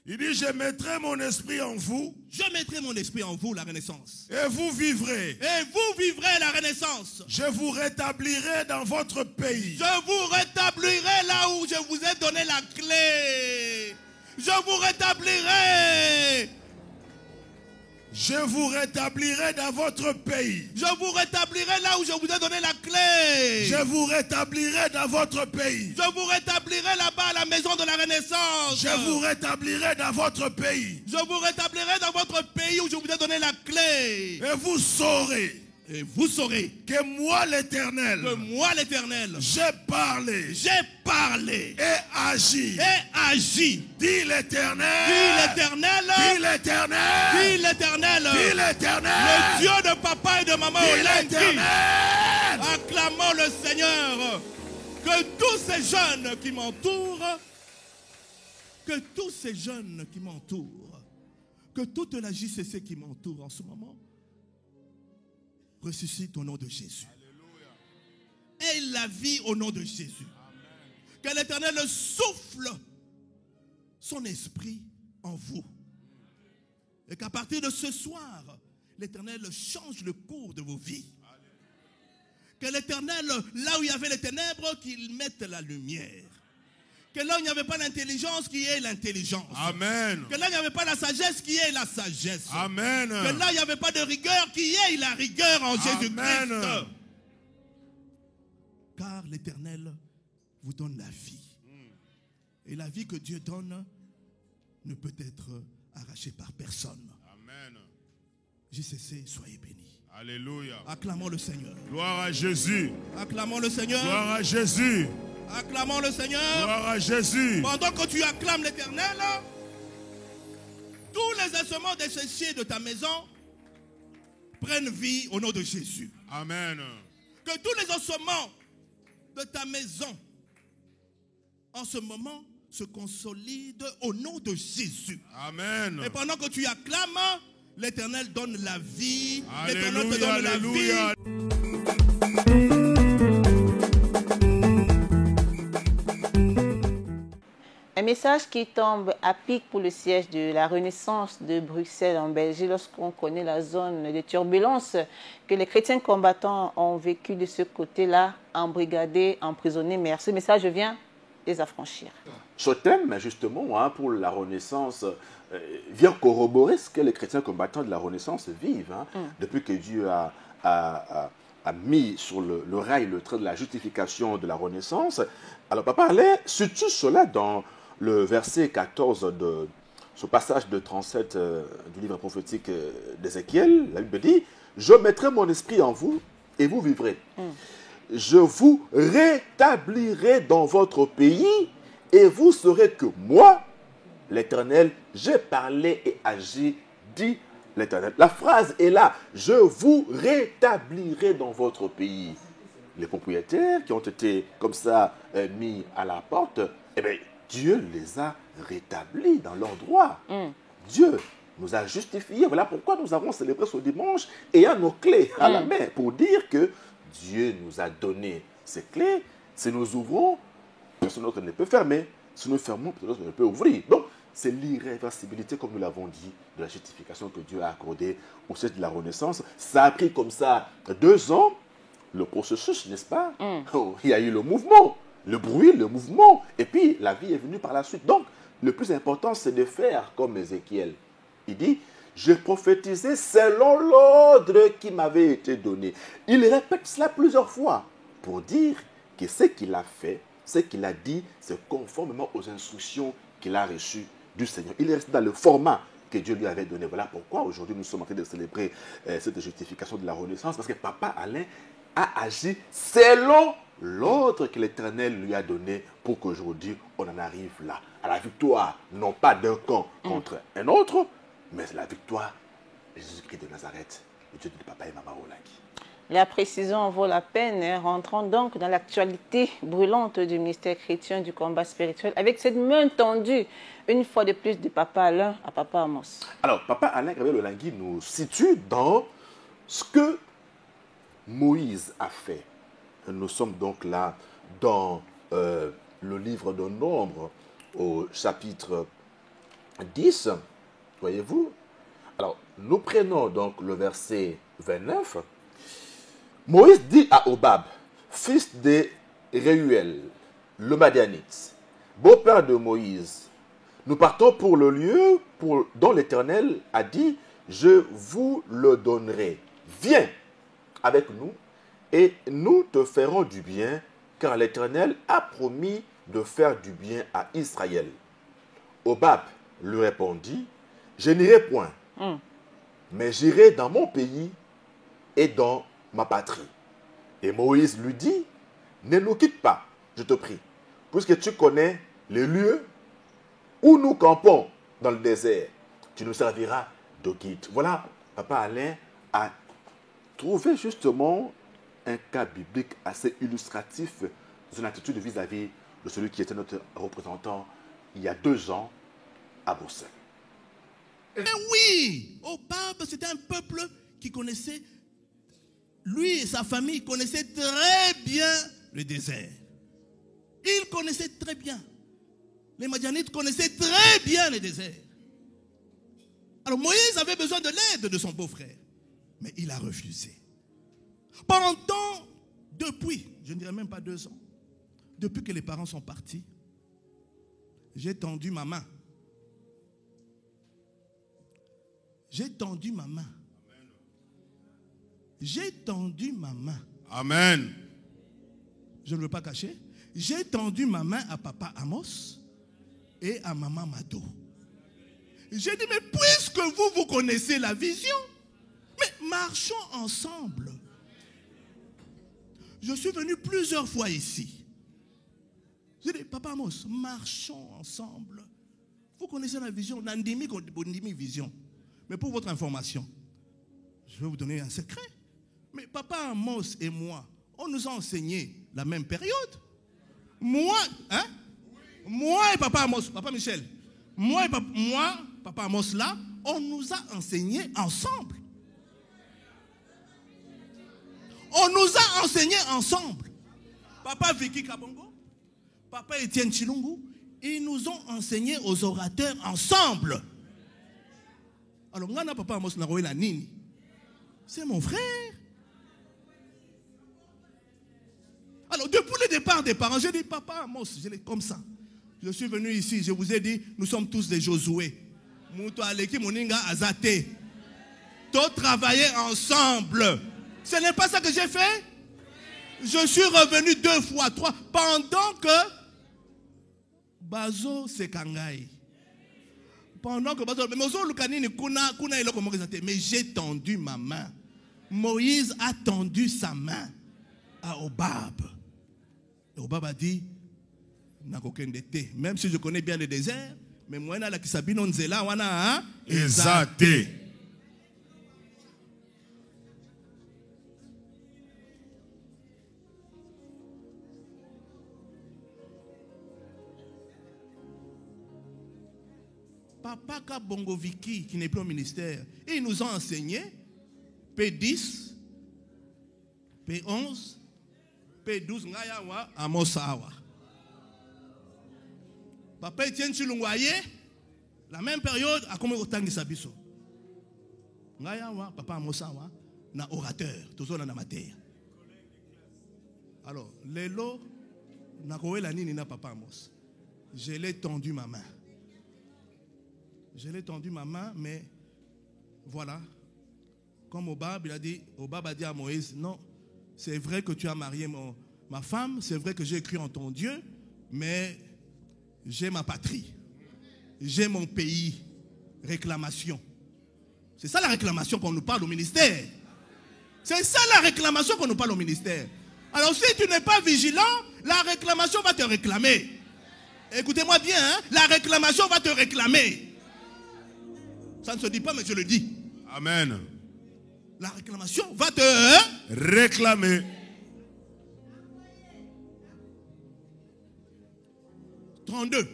Il dit, je mettrai mon esprit en vous. Je mettrai mon esprit en vous, la Renaissance. Et vous vivrez. Et vous vivrez la Renaissance. Je vous rétablirai dans votre pays. Je vous rétablirai là où je vous ai donné la clé. Je vous rétablirai. Je vous rétablirai dans votre pays. Je vous rétablirai là où je vous ai donné la clé. Je vous rétablirai dans votre pays. Je vous rétablirai là-bas à la maison de la Renaissance. Je vous rétablirai dans votre pays. Je vous rétablirai dans votre pays où je vous ai donné la clé. Et vous saurez. Et vous saurez Que moi l'Éternel. Que moi l'Éternel. J'ai parlé. J'ai parlé. Et agi. Et agi. Dit l'Éternel. Dit l'Éternel. Dit l'Éternel. Dit l'Éternel. Dit l'Éternel. Le Dieu de papa et de maman. Dit l'Éternel. Acclamons le Seigneur. Que tous ces jeunes qui m'entourent, que tous ces jeunes qui m'entourent, que toute la JCC qui m'entoure en ce moment, ressuscite au nom de Jésus. Alléluia. Et la vie au nom de Jésus. Amen. Que l'Éternel souffle son esprit en vous. Et qu'à partir de ce soir, l'Éternel change le cours de vos vies. Que l'Éternel, là où il y avait les ténèbres, qu'il mette la lumière. Que là où il n'y avait pas l'intelligence, qu'il y ait l'intelligence. Amen. Que là où il n'y avait pas la sagesse, qu'il y ait la sagesse. Amen. Que là où il n'y avait pas de rigueur, qu'il y ait la rigueur en Jésus-Christ. Car l'Éternel vous donne la vie. Et la vie que Dieu donne ne peut être arrachée par personne. Amen. JCC, soyez bénis. Alléluia. Acclamons le Seigneur. Gloire à Jésus. Acclamons le Seigneur. Gloire à Jésus. Acclamons le Seigneur. Gloire à Jésus. Pendant que tu acclames l'Éternel, tous les instruments desséchés de ta maison prennent vie au nom de Jésus. Amen. Que tous les instruments de ta maison en ce moment se consolident au nom de Jésus. Amen. Et pendant que tu acclames, l'Éternel donne la vie. Alléluia, L'Éternel te donne alléluia. la vie. message qui tombe à pic pour le siège de la Renaissance de Bruxelles en Belgique lorsqu'on connaît la zone de turbulence que les chrétiens combattants ont vécu de ce côté-là, embrigadés, emprisonnés. Mais ce message vient les affranchir. Ce thème, justement, hein, pour la Renaissance, vient corroborer ce que les chrétiens combattants de la Renaissance vivent. Hein, depuis que Dieu a mis sur le rail le train de la justification de la Renaissance. Alors, Papa Alain situe cela dans le verset 14 de ce passage de 37 du livre prophétique d'Ézéchiel. La Bible dit « Je mettrai mon esprit en vous et vous vivrez. Je vous rétablirai dans votre pays et vous saurez que moi, l'Éternel, j'ai parlé et agi, dit l'Éternel. » La phrase est là, je vous rétablirai dans votre pays. Les propriétaires qui ont été comme ça mis à la porte, eh bien, Dieu les a rétablis dans leur droit. Dieu nous a justifiés. Voilà pourquoi nous avons célébré ce dimanche ayant nos clés à la main pour dire que Dieu nous a donné ces clés. Si nous ouvrons, personne d'autre ne peut fermer. Si nous fermons, personne d'autre ne peut ouvrir. Donc, c'est l'irréversibilité, comme nous l'avons dit, de la justification que Dieu a accordée au siège de la Renaissance. Ça a pris comme ça 2 ans, le processus, n'est-ce pas? Il y a eu le mouvement, le bruit, le mouvement, et puis la vie est venue par la suite. Donc, le plus important, c'est de faire comme Ézéchiel. Il dit, je prophétisais selon l'ordre qui m'avait été donné. Il répète cela plusieurs fois pour dire que ce qu'il a fait, ce qu'il a dit, c'est conformément aux instructions qu'il a reçues du Seigneur. Il est resté dans le format que Dieu lui avait donné. Voilà pourquoi aujourd'hui nous sommes en train de célébrer cette justification de la Renaissance, parce que Papa Alain a agi selon l'ordre que l'Éternel lui a donné pour qu'aujourd'hui on en arrive là, à la victoire, non pas d'un camp contre un autre, mais la victoire de Jésus-Christ de Nazareth, le Dieu de Papa et Maman Olangi. La précision en vaut la peine. Rentrons donc dans l'actualité brûlante du ministère chrétien du combat spirituel avec cette main tendue, une fois de plus, de Papa Alain à Papa Amos. Alors, Papa Alain Gabriel Olangi nous situe dans ce que Moïse a fait. Nous sommes donc là dans le livre de Nombre au chapitre 10, voyez-vous. Alors, nous prenons donc le verset 29. Moïse dit à Obab, fils de Réuel, le Madianite, beau-père de Moïse, nous partons pour le lieu dont l'Éternel a dit, je vous le donnerai. Viens avec nous et nous te ferons du bien, car l'Éternel a promis de faire du bien à Israël. Obab lui répondit, je n'irai point, mais j'irai dans mon pays et dans ma patrie. Et Moïse lui dit, ne nous quitte pas, je te prie, puisque tu connais les lieux où nous campons dans le désert. Tu nous serviras de guide. Voilà, Papa Alain a trouvé justement un cas biblique assez illustratif de son attitude vis-à-vis de celui qui était notre représentant il y a 2 ans à Bruxelles. Et oui, Obab, c'était un peuple qui connaissait, lui et sa famille connaissaient très bien le désert. Ils connaissaient très bien. Les Madianites connaissaient très bien le désert. Alors Moïse avait besoin de l'aide de son beau-frère, mais il a refusé. Depuis, je ne dirais même pas 2 ans, depuis que les parents sont partis, j'ai tendu ma main. J'ai tendu ma main. J'ai tendu ma main. Amen. Je ne veux pas cacher. J'ai tendu ma main à Papa Amos et à Maman Mado. J'ai dit, mais puisque vous connaissez la vision, mais marchons ensemble. Je suis venu plusieurs fois ici. J'ai dit, Papa Amos, marchons ensemble. Vous connaissez la vision, l'andémie vision. Mais pour votre information, je vais vous donner un secret. Mais Papa Amos et moi, on nous a enseigné la même période. Moi et Papa Amos, Papa Michel, moi, Papa Amos là, on nous a enseigné ensemble. On nous a enseigné ensemble. Papa Vicky Kabongo, Papa Etienne Chilungu, Ils nous ont enseigné aux orateurs ensemble. Alors, Ngana Papa Amos Naroela Nini, c'est mon frère. Alors, depuis le départ des parents, j'ai dit, Papa Amos, je l'ai comme ça. Je suis venu ici, je vous ai dit, nous sommes tous des Josué. Mouto Aleki Moninga Azate. Tous travailler ensemble. Ce n'est pas ça que j'ai fait. Je suis revenu 2 fois, 3, pendant que Bazo Sekangai. Pendant que Bazo, mais j'ai tendu ma main. Moïse a tendu sa main à Obab. Et Obab a dit, même si je connais bien le désert, mais moi, je suis là, Exact. Papa Kabongoviki, qui n'est plus au ministère, il nous a enseigné P10, P11, P12, Ngayawa, Amosawa. Papa Etienne Chilungwaye, la même période, a commis autant de sabiso. Ngayawa, Papa Amosawa, na orateur, toujours dans la matière. Alors, Lelo, na la nini na Papa Amos. Je l'ai tendu ma main. Je l'ai tendu ma main, mais voilà. Comme Obab, Obab a dit à Moïse, non, c'est vrai que tu as marié ma femme, c'est vrai que j'ai cru en ton Dieu, mais j'ai ma patrie, j'ai mon pays. Réclamation. C'est ça la réclamation qu'on nous parle au ministère. C'est ça la réclamation qu'on nous parle au ministère. Alors si tu n'es pas vigilant, la réclamation va te réclamer. Écoutez-moi bien, hein? La réclamation va te réclamer. Ça ne se dit pas, mais je le dis. Amen. La réclamation va te réclamer. « 32.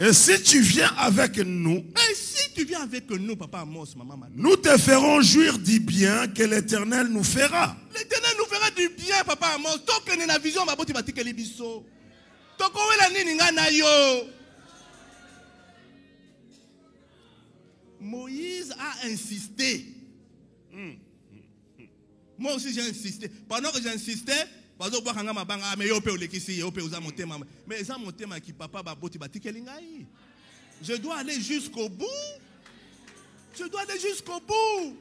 Et si tu viens avec nous, et si tu viens avec nous, Papa Amos, maman, nous te ferons jouir du bien que l'Éternel nous fera. L'Éternel nous fera du bien, Papa Amos. Tant que nous avons vision, on va bâtir les bisous. Tant qu'on est la nini ngana yo. Moïse a insisté. Moi aussi j'ai insisté. Pendant que j'insistais, mais je dois aller jusqu'au bout. Je dois aller jusqu'au bout.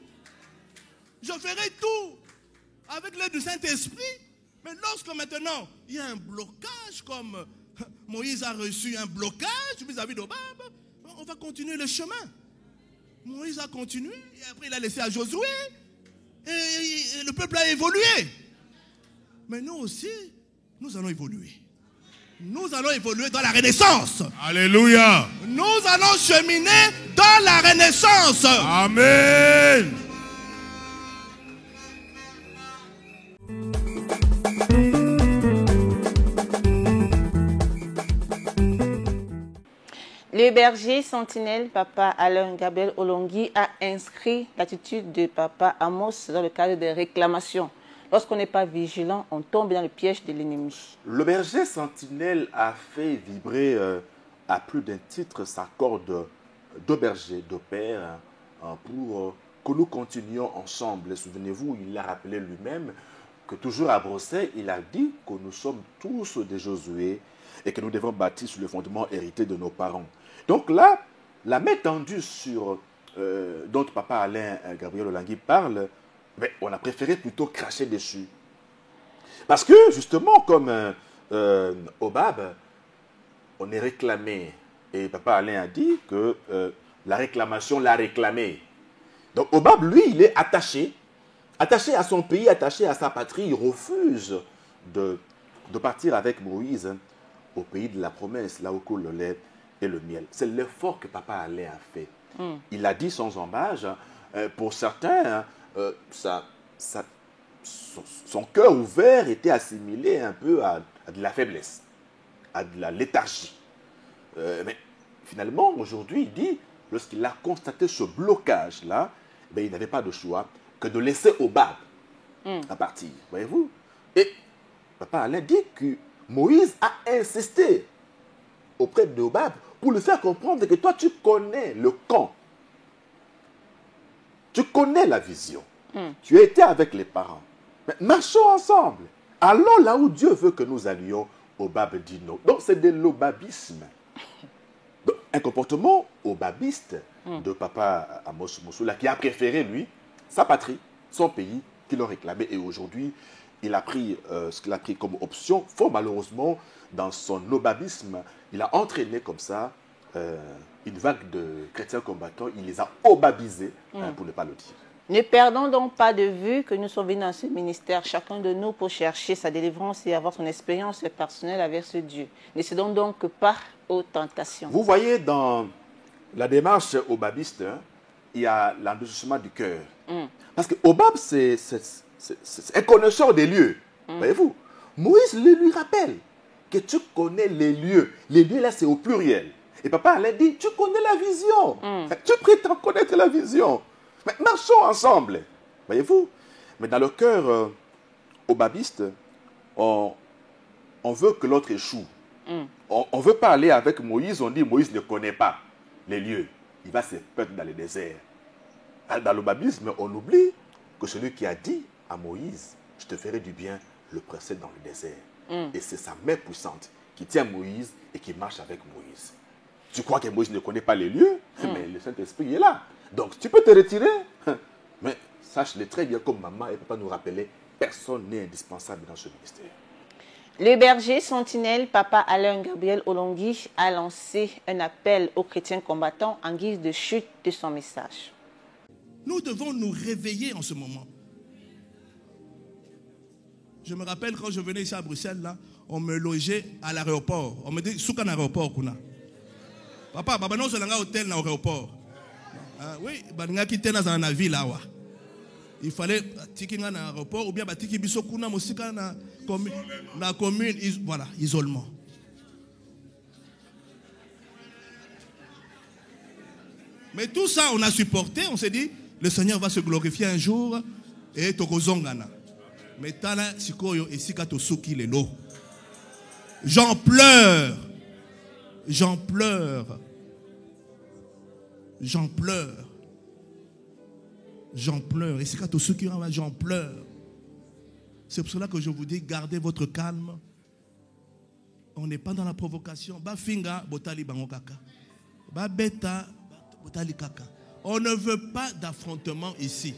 Je ferai tout avec l'aide du Saint-Esprit. Mais lorsque maintenant il y a un blocage, comme Moïse a reçu un blocage vis-à-vis d'Obab, on va continuer le chemin. Moïse a continué et après il a laissé à Josué et le peuple a évolué. Mais nous aussi, nous allons évoluer. Nous allons évoluer dans la renaissance. Alléluia. Nous allons cheminer dans la renaissance. Amen. Le berger sentinelle, Papa Alain Gabriel Olongui, a inscrit l'attitude de Papa Amos dans le cadre des réclamations. Lorsqu'on n'est pas vigilant, on tombe dans le piège de l'ennemi. Le berger sentinelle a fait vibrer à plus d'un titre sa corde de berger, de père, pour que nous continuions ensemble. Souvenez-vous, il a rappelé lui-même que toujours à Brossais, il a dit que nous sommes tous des Josué et que nous devons bâtir sur le fondement hérité de nos parents. Donc là, la main tendue sur dont Papa Alain Gabriel Olongui parle, mais on a préféré plutôt cracher dessus. Parce que, justement, comme Obab, on est réclamé. Et Papa Alain a dit que la réclamation l'a réclamé. Donc Obab, lui, il est attaché à son pays, attaché à sa patrie. Il refuse de partir avec Moïse au pays de la promesse, là où coule le lait et le miel. C'est l'effort que Papa Alain a fait. Il a dit sans embâche, pour certains, son cœur ouvert était assimilé un peu à de la faiblesse, à de la léthargie. Mais finalement, aujourd'hui, il dit, lorsqu'il a constaté ce blocage-là, il n'avait pas de choix que de laisser Obab à partir. Voyez-vous? Et Papa Alain dit Moïse a insisté auprès de Hobab pour lui faire comprendre que toi, tu connais le camp. Tu connais la vision. Tu as été avec les parents. Mais marchons ensemble. Allons là où Dieu veut que nous allions. Hobab dit non. Donc, c'est de l'obabisme. Donc, un comportement obabiste de papa Amos Mousoula qui a préféré, lui, sa patrie, son pays, qu'il a réclamé. Et aujourd'hui, il a pris ce qu'il a pris comme option. Fort malheureusement, dans son obabisme, il a entraîné comme ça une vague de chrétiens combattants. Il les a obabisés, pour ne pas le dire. Ne perdons donc pas de vue que nous sommes venus dans ce ministère, chacun de nous, pour chercher sa délivrance et avoir son expérience personnelle avec ce Dieu. Ne cédons donc pas aux tentations. Vous voyez, dans la démarche obabiste, il y a l'endurcissement du cœur. Parce que Hobab, c'est un connaisseur des lieux. Voyez-vous, Moïse lui rappelle que tu connais les lieux. Les lieux, là, c'est au pluriel. Et papa allait dire, tu connais la vision. Tu prétends connaître la vision. Mais marchons ensemble. Voyez-vous? Mais dans le cœur obabiste, on veut que l'autre échoue. On ne veut pas aller avec Moïse. On dit Moïse ne connaît pas les lieux. Il va se perdre dans le désert. Dans l'obabisme, on oublie que celui qui a dit à Moïse, je te ferai du bien, le précède dans le désert. Et c'est sa main puissante qui tient Moïse et qui marche avec Moïse. Tu crois que Moïse ne connaît pas les lieux? Mais le Saint-Esprit est là. Donc, tu peux te retirer. Mais sache-le très bien, comme maman et papa nous rappelaient, personne n'est indispensable dans ce ministère. Le berger sentinelle, papa Alain Gabriel Olongui, a lancé un appel aux chrétiens combattants en guise de chute de son message. Nous devons nous réveiller en ce moment. Je me rappelle quand je venais ici à Bruxelles, là, on me logeait à l'aéroport. On me dit, soukan aéroport, kuna. Papa, baba non, c'est un hôtel dans l'aéroport. Oui, il fallait tiki dans l'aéroport ou bien tiki biso kuna mosika na commune, voilà, isolement. Mais tout ça, on a supporté, on s'est dit, le Seigneur va se glorifier un jour et tokozongana. Mais tala sikoyo et sikato suki lelo. J'en pleure. J'en pleure. J'en pleure. J'en pleure. Et sikato suki j'en pleure. C'est pour cela que je vous dis, gardez votre calme. On n'est pas dans la provocation. Ba finga botali bango kaka. Ba beta botali kaka. On ne veut pas d'affrontement ici.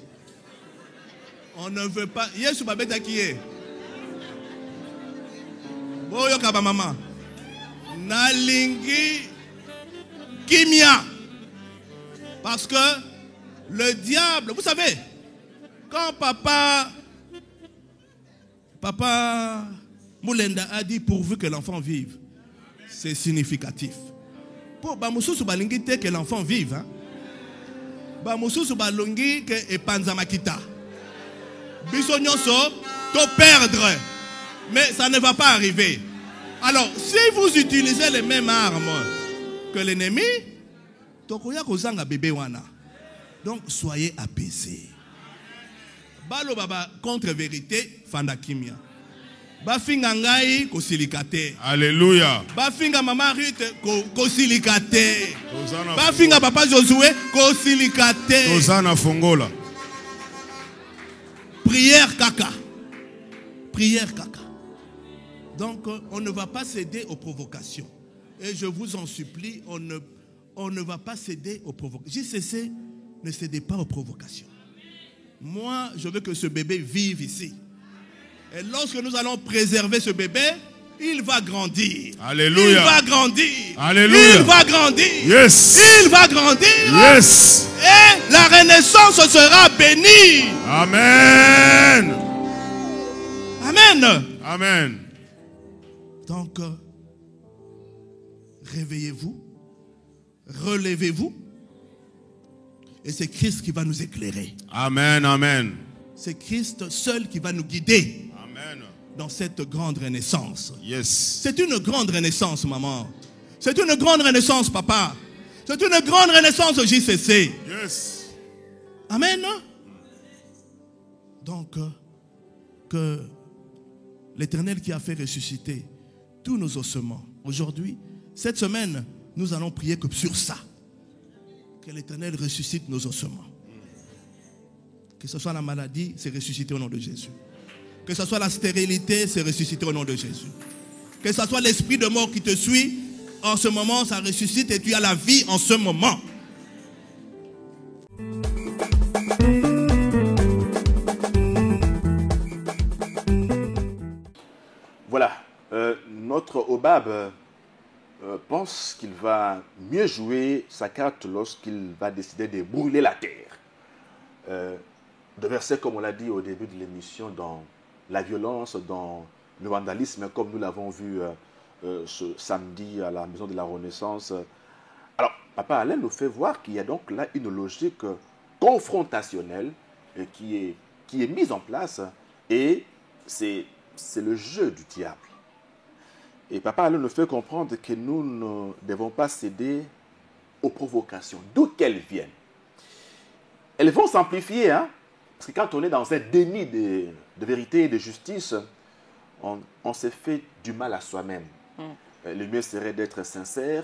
On ne veut pas. Yesu babeta qui est. Boyo kaba mama. Nalingi kimia. Parce que le diable, vous savez, quand papa Moulenda a dit pourvu que l'enfant vive, c'est significatif. Pour Bamoussou Balingi que l'enfant vive, hein. Bamoussou Balongi que Epanzamakita. Bisognoso, to perdre. Mais ça ne va pas arriver. Alors, si vous utilisez les mêmes armes que l'ennemi, tokoya kozanga bébé wana. Donc, soyez apaisés. Balo baba contre-vérité, fandakimia. Bafinga ngai kosilikate. Alléluia. Bafinga mama Rite kosilikate. Bafinga papa Josué kosilikate. Tozana fongola. Prière caca. Prière caca. Donc, on ne va pas céder aux provocations. Et je vous en supplie, on ne va pas céder aux provocations. JCC, ne cédez pas aux provocations. Moi, je veux que ce bébé vive ici. Et lorsque nous allons préserver ce bébé, il va grandir. Alléluia. Il va grandir. Alléluia. Il va grandir. Yes. Il va grandir. Yes. Et la renaissance sera bénie. Amen. Amen. Amen. Donc, réveillez-vous, relevez-vous, et c'est Christ qui va nous éclairer. Amen, amen. C'est Christ seul qui va nous guider Amen. dans cette grande renaissance. Yes. C'est une grande renaissance, maman. C'est une grande renaissance, papa. C'est une grande renaissance au JCC. Yes. Amen. Donc, que l'Éternel qui a fait ressusciter tous nos ossements. Aujourd'hui, cette semaine, nous allons prier que sur ça. Que l'Éternel ressuscite nos ossements. Que ce soit la maladie, c'est ressuscité au nom de Jésus. Que ce soit la stérilité, c'est ressuscité au nom de Jésus. Que ce soit l'esprit de mort qui te suit, en ce moment, ça ressuscite et tu as la vie en ce moment. Voilà, notre Obab pense qu'il va mieux jouer sa carte lorsqu'il va décider de brûler la terre. De versets, comme on l'a dit au début de l'émission, dans la violence, dans le vandalisme, comme nous l'avons vu ce samedi à la Maison de la Renaissance. Alors, Papa Alain nous fait voir qu'il y a donc là une logique confrontationnelle qui est mise en place et c'est le jeu du diable. Et Papa Alain nous fait comprendre que nous ne devons pas céder aux provocations, d'où qu'elles viennent. Elles vont s'amplifier, hein? Parce que quand on est dans un déni de vérité et de justice, on s'est fait du mal à soi-même. Le mieux serait d'être sincère,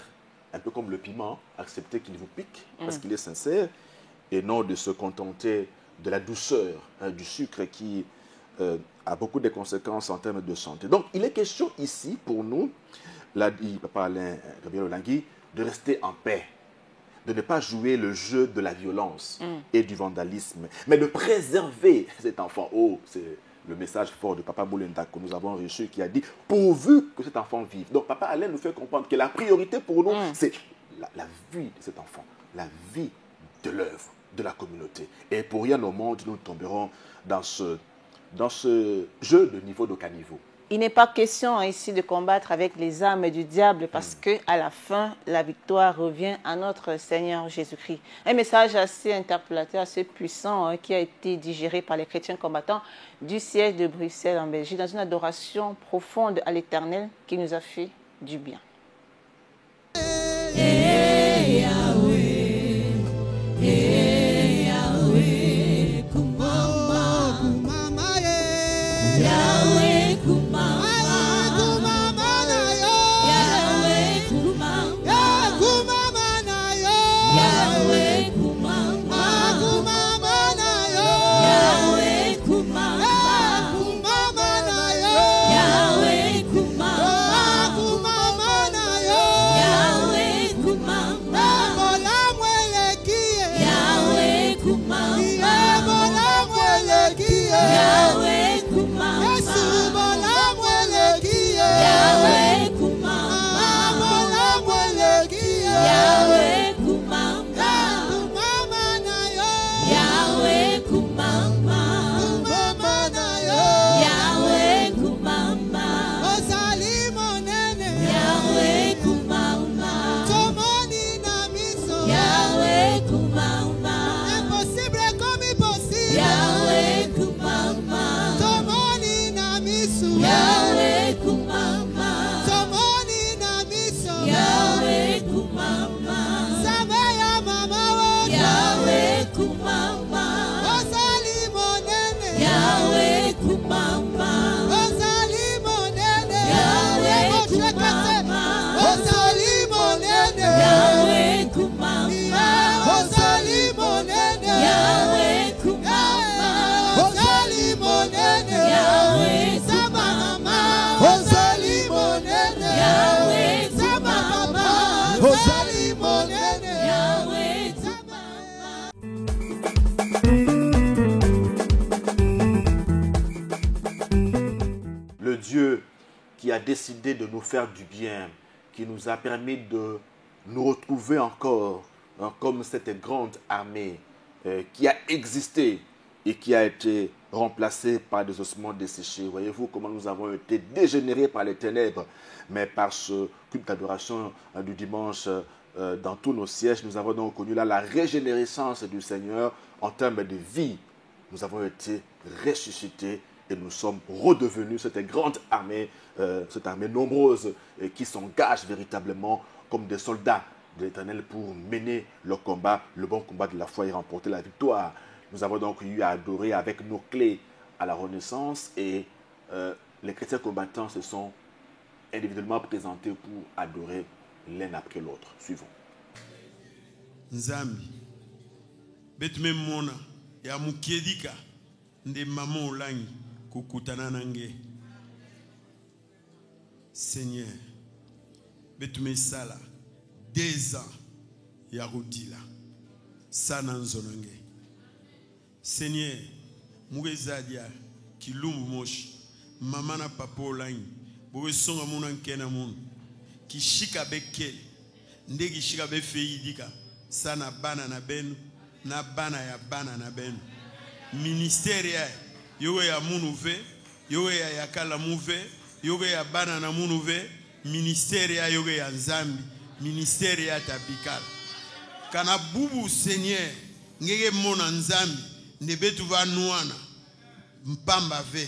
un peu comme le piment, accepter qu'il vous pique parce qu'il est sincère, et non de se contenter de la douceur, du sucre qui a beaucoup de conséquences en termes de santé. Donc, il est question ici pour nous, l'a dit Papa Alain Gabriel Olangui, de rester en paix, de ne pas jouer le jeu de la violence et du vandalisme, mais de préserver cet enfant. Oh, c'est le message fort de Papa Boulenda que nous avons reçu qui a dit « pourvu que cet enfant vive ». Donc, Papa Alain nous fait comprendre que la priorité pour nous, c'est la vie de cet enfant, la vie de l'œuvre, de la communauté. Et pour rien au monde, nous tomberons dans ce jeu de niveau de caniveau. Il n'est pas question ici de combattre avec les armes du diable parce qu'à la fin, la victoire revient à notre Seigneur Jésus-Christ. Un message assez interpellateur, assez puissant qui a été digéré par les chrétiens combattants du siège de Bruxelles en Belgique dans une adoration profonde à l'Éternel qui nous a fait du bien. Le Dieu qui a décidé de nous faire du bien, qui nous a permis de nous retrouver encore comme cette grande armée qui a existé et qui a été remplacée par des ossements desséchés. Voyez-vous comment nous avons été dégénérés par les ténèbres, mais par ce culte d'adoration du dimanche dans tous nos sièges, nous avons donc connu là la régénérescence du Seigneur en termes de vie. Nous avons été ressuscités et nous sommes redevenus cette grande armée nombreuse qui s'engage véritablement comme des soldats de l'Éternel pour mener le combat, le bon combat de la foi et remporter la victoire. Nous avons donc eu à adorer avec nos clés à la Renaissance et les chrétiens combattants se sont individuellement présentés pour adorer l'un après l'autre. Suivons. Nzambi betume mona ya mukiedika nde mama olangi kukutana nange. Seigneur betume sala 2 ans ya rodila sana nzonange. Seigneur mugezadia kilumbu moshi mama na papa olangi bowe songa muna nkena munu kishika beke nde kishika be feidika sana bana na benu na bana ya bana na benu ministère ya yowe ya munu ve yowe ya yakala muve yowe ya bana na munu ve ministère ya yowe ya nzambi ministère ya tabikala kana bubu Seigneur ngege mona nzambi ne betu va nuana mpamba ve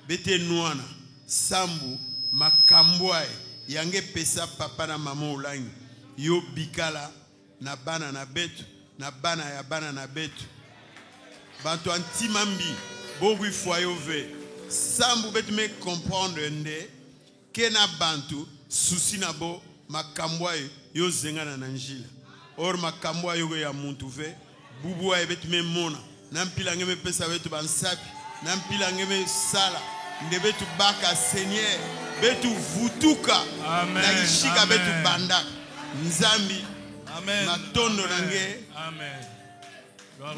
bete nuana sambu makambwae yange pesa papa na mama olangi yo bikala na bana na betu na bana ya bana na betu bantu antimambi bobu foyo ve sambu betu me comprendre nde kena bantu susi na bo makambwae yo zengana na njila or makambwae yo ya muntu ve bubu wa betu me mona nampila ngeme pesa betu bansapi nampila ngeme sala nde betu baka Seigneur betu vutuka na ishika betu banda nzambi amen matondo nange amen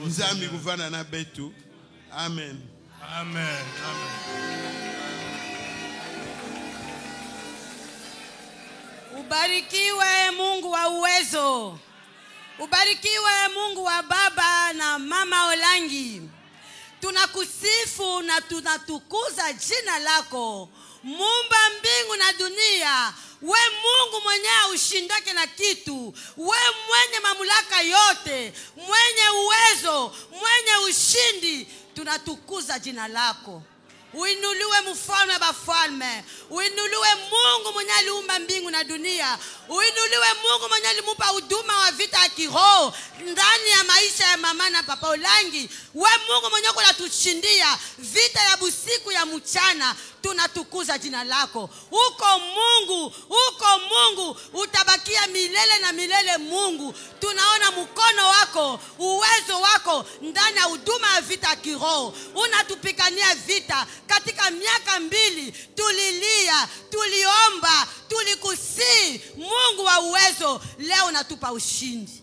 nzambi kuvana na betu amen amen Ubarikiwe Mungu wa uwezo. Ubarikiwe Mungu wa baba na mama Olangi. Tunakusifu na tunatukuza jina lako, Muumba mbingu na dunia. We Mungu mwenye ushindake na kitu, we mwenye mamlaka yote, mwenye uwezo, mwenye ushindi. Tunatukuza jina lako. Uinuliwe mfalme wa bafalme. Uinuliwe Mungu mwenye aliumba mbingu na dunia. Uinuliwe Mungu mwenye alimupa huduma wa vita ya kiroho ndani ya maisha ya mama na papa Olangi. We Mungu mwenye kunatushindia vita ya busiku ya mchana. Tunatukuza jina lako. Uko Mungu utabakia milele na milele. Mungu, tunaona mkono wako, uwezo wako ndani ya huduma ya vita ya kiroho. Unatupigania vita. Katika miaka 2 tulilia, tuliomba, tulikusi. Mungu wa uwezo, leo unatupa ushindi.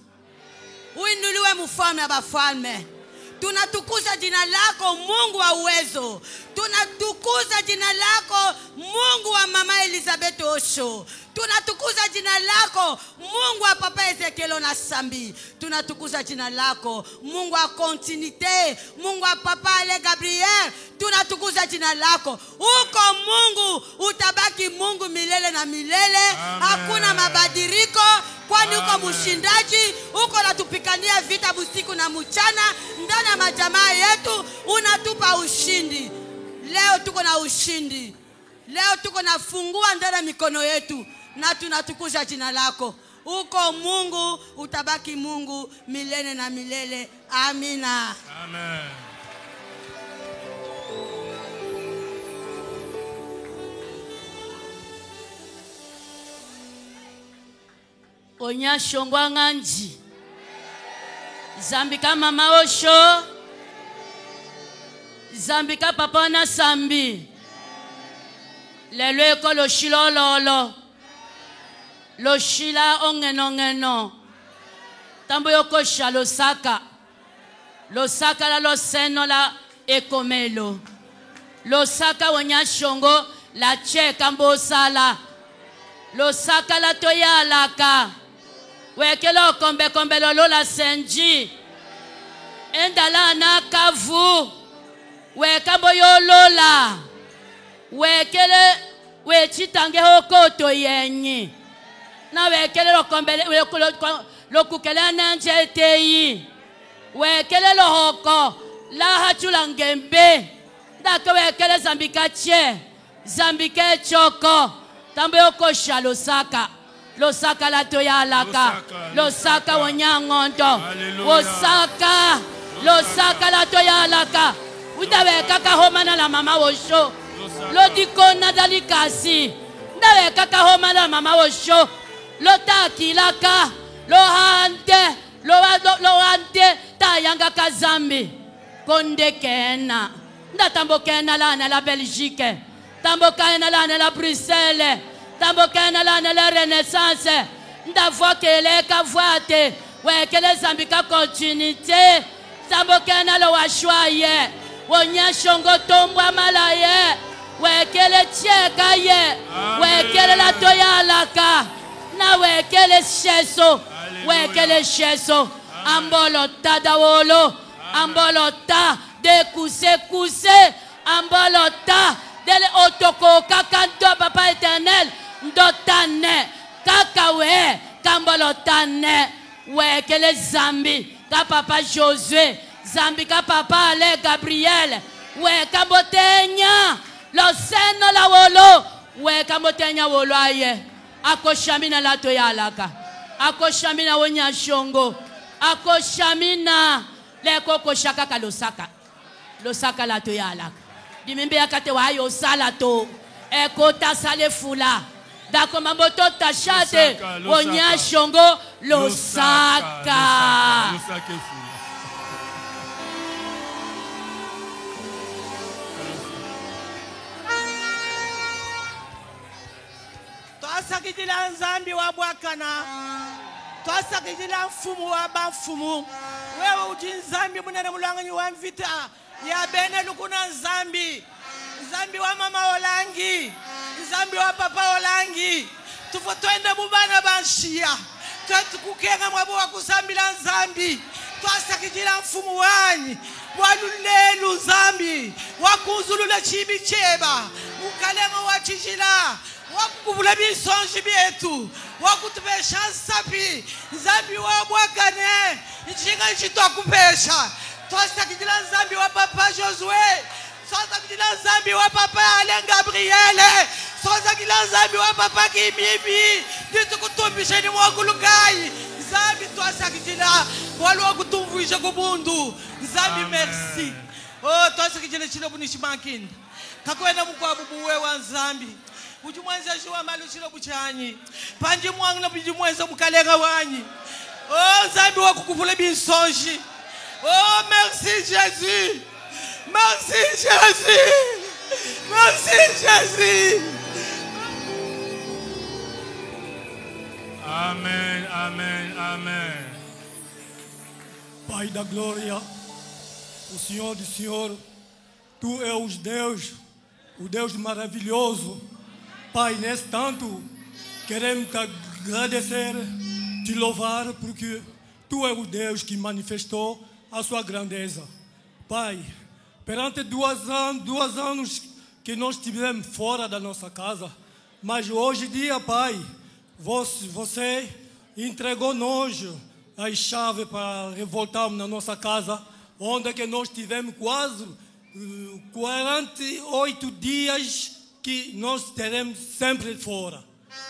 Uinuliwe mfalme wa bafalme. Tunatukuza jina lako Mungu wa uwezo. Tunatukuza jina lako Mungu wa mama Elizabeth Osho. Tunatukuza jina lako Mungu wa papa Ezekiel na Sambi. Tunatukuza jina lako Mungu wa continuité, Mungu wa papa Ale Gabriel. Tunatukuza jina lako. Uko Mungu, utabaki Mungu milele na milele. Hakuna mabadiliko, kwani uko mshindaji. Uko natupikania vita busiku na mchana ndani ya majamaa yetu. Unatupa ushindi. Leo tuko na ushindi. Leo tuko na fungua ndani ya mikono yetu na tunatukuza jina lako. Uko Mungu, utabaki Mungu milele na milele. Amina. Amen. Onya shongwa nganji. Zambika mama Osho. Zambika papa na Sambi. Lelo eko lo shilo lolo. Lo shila ongeno. Tambo yoko shalo saka. Lo saka la lo seno la ekomelo. Lo saka onya shongo la che kambo sala. Lo saka la toya alaka. Wekelo kombe lolo la senji. Endala na kavu. Wekabo yo lola. Wekele wechitange hokoto yenyi. Na wekele lo kukele nanje teyi. Wekele lo hoko la hachula ngembe. Ndake wekele zambika che. Zambike choko. Tambo yoko shalo saka. Losaka la toya alaka. Losaka wanyangondo. Losaka. Losaka la toya alaka. Udawe kaka homa na la mama Osho. Lodiko na dalikasi. ndawe kaka homa la mama osho lotakilaka lohante tayanga kazambi konde kena ndatambo kena lana la Belgique tambo kena lana la Bruxelles tambo kena lana la Renaissance ndavoa kele kavoate wekele zambi ka continuité tambo kena lo washwaye wonya shongo tombwa malaye wekele cheka ye wekele la toyalaka na wekele sheso wekele sheso ambolota dawolo ambolota de kuse ambolota dele otoko kakando papa éternel ndotane kakawe kambolotane wekele zambi ka papa Josué zambi ka papa Ale Gabriel wekambotenya lo seno la wolo wekambotenya wolo aye akoshamina la toyalaka akoshamina wonya shongo akoshamina leko koshaka kalosaka losaka la toyalaka dimimbe akate wayo sala to ekota sale fula dako mamboto tashate wonya shongo losaka twasakidila nzambi wa bwakana twasakidila mfumu wa bamfumu wewe uji nzambi munene mulanganyi wa mvita ya bene lukuna nzambi wa mama Olangi nzambi wa papa Olangi tufo twende mubana banshia twatukukenga mwabo wa kusambila nzambi twasakidila mfumu wanyi walulelu nzambi wakuzulula chibi cheba mukalenga wa chichila wakukubula bisonji byetu wakutupesha nsapi nzambi wa bwakane nchinga nchitwakupesha twasakidila nzambi wa papa Josué twasakidila nzambi wa papa Ale Gabriel twasakidila nzambi wa papa Kimibi nditukutumbisheni mwakulukai nzambi twasakidila wali wakutumvuisha kubundu nzambi merci oh twasakidila chilo bunishimankinda kakwenda mukwabubuwe wa nzambi ujumwenza shiwa malu chilo buchanyi panji mwangu na bujumwenza mukalenga wanyi oh nzambi wakukuvula binsonji oh merci Jésus merci Jésus merci Jésus Amen, amen, amen. Pai da glória, o Senhor do Senhor, Tu és o Deus maravilhoso. Pai, nesse tanto, queremos te agradecer, te louvar, porque Tu és o Deus que manifestou a sua grandeza. Pai, perante 2 anos que nós estivemos fora da nossa casa, mas hoje em dia, Pai, você entregou-nos as chaves para voltarmos na nossa casa, onde que nós tivemos quase 48 dias que nós teremos sempre fora.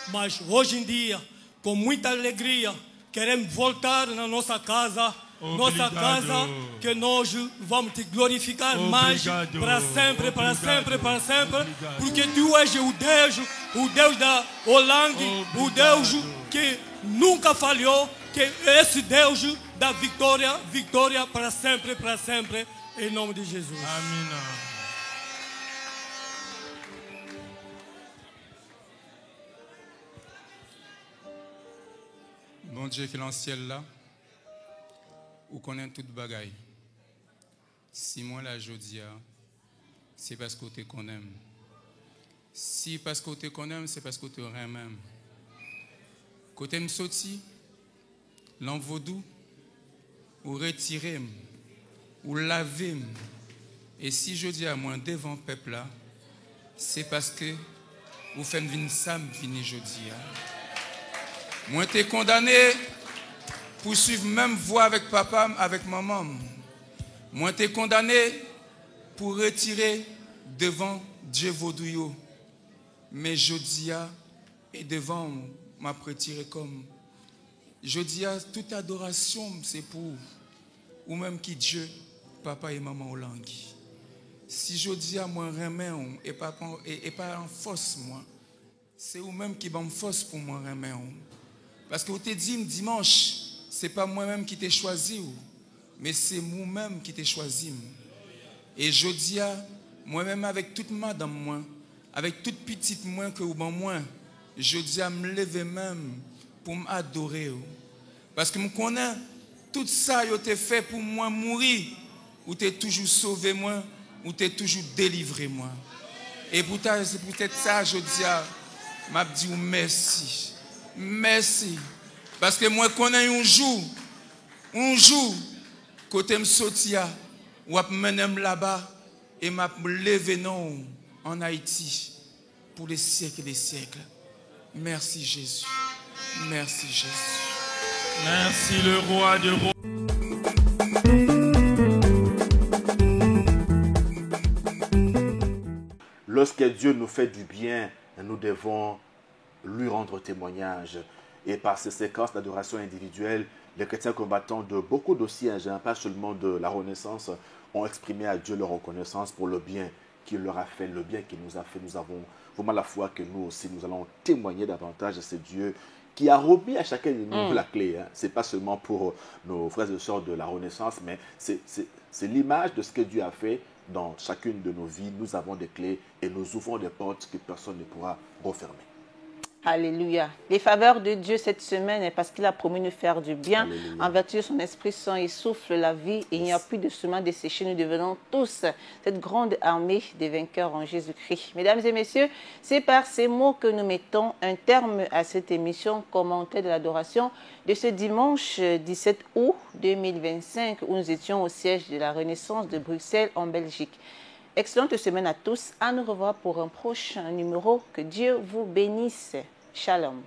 Mas hoje em dia, com muita alegria, queremos voltar na nossa casa. Obrigado. Nossa casa, que nós vamos te glorificar mais para sempre, para sempre, para sempre. Obrigado. Porque Tu és o Deus da Olangi, o Deus que nunca falhou, que esse Deus da vitória para sempre, em nome de Jesus. Amém. Bon Dieu qui est dans le ciel là, ou connaît toute bagaille. Si moi la jodia, c'est parce que tu connais. Si parce que tu connais, c'est parce que tu aimes. Côté me sorti, l'envaudou, ou retirer, ou laver. Et si je dis à moi devant le peuple là, c'est parce que vous faites une sam fini jeudi. Moi t'es condamné pour suivre même voie avec papa, avec maman. Moi t'es condamné pour retirer devant Dieu vaudouillot. Mais jeudi et devant m'a retiré comme jeudi toute adoration c'est pour ou même qui Dieu, papa et maman Olangi. Si jeudi moi remets et pas en force moi, c'est vous-même qui me force pour moi remettre. Parce que vous t'ai dit dimanche, c'est pas moi-même qui t'ai choisi, mais c'est vous-même qui t'ai choisi. Et je dis moi-même avec toute madame moi, avec toute petite moi que vous m'en moi, je dis à me lever même pour m'adorer. Parce que je connais tout ça, vous t'ai fait pour moi mourir, ou t'ai toujours sauvé moi, ou t'ai toujours délivré moi. Et pourtant, c'est peut-être ça, je dis à m'a dit merci. Merci. Parce que moi, je connais un jour, côté me sortir, ou à mener là-bas, et m'a levé non en Haïti pour les siècles et les siècles. Merci Jésus. Merci Jésus. Merci le roi de roi. Lorsque Dieu nous fait du bien, nous devons lui rendre témoignage. Et par ces séquences d'adoration individuelle, les chrétiens combattants de beaucoup d'aussi, pas seulement de la Renaissance, ont exprimé à Dieu leur reconnaissance pour le bien qu'il leur a fait, le bien qu'il nous a fait. Nous avons vraiment la foi que nous aussi, nous allons témoigner davantage de ce Dieu qui a remis à chacun de nous la clé. Ce n'est pas seulement pour nos frères et sœurs de la Renaissance, mais c'est l'image de ce que Dieu a fait dans chacune de nos vies. Nous avons des clés et nous ouvrons des portes que personne ne pourra refermer. Alléluia. Les faveurs de Dieu cette semaine est parce qu'il a promis nous faire du bien. Alléluia. En vertu de son Esprit Saint, il souffle la vie et il n'y a plus de chemin desséché. Nous devenons tous cette grande armée des vainqueurs en Jésus-Christ. Mesdames et messieurs, c'est par ces mots que nous mettons un terme à cette émission commentaire de l'adoration de ce dimanche 17 août 2025 où nous étions au siège de la Renaissance de Bruxelles en Belgique. Excellente semaine à tous. À nous revoir pour un prochain numéro. Que Dieu vous bénisse. Shalom.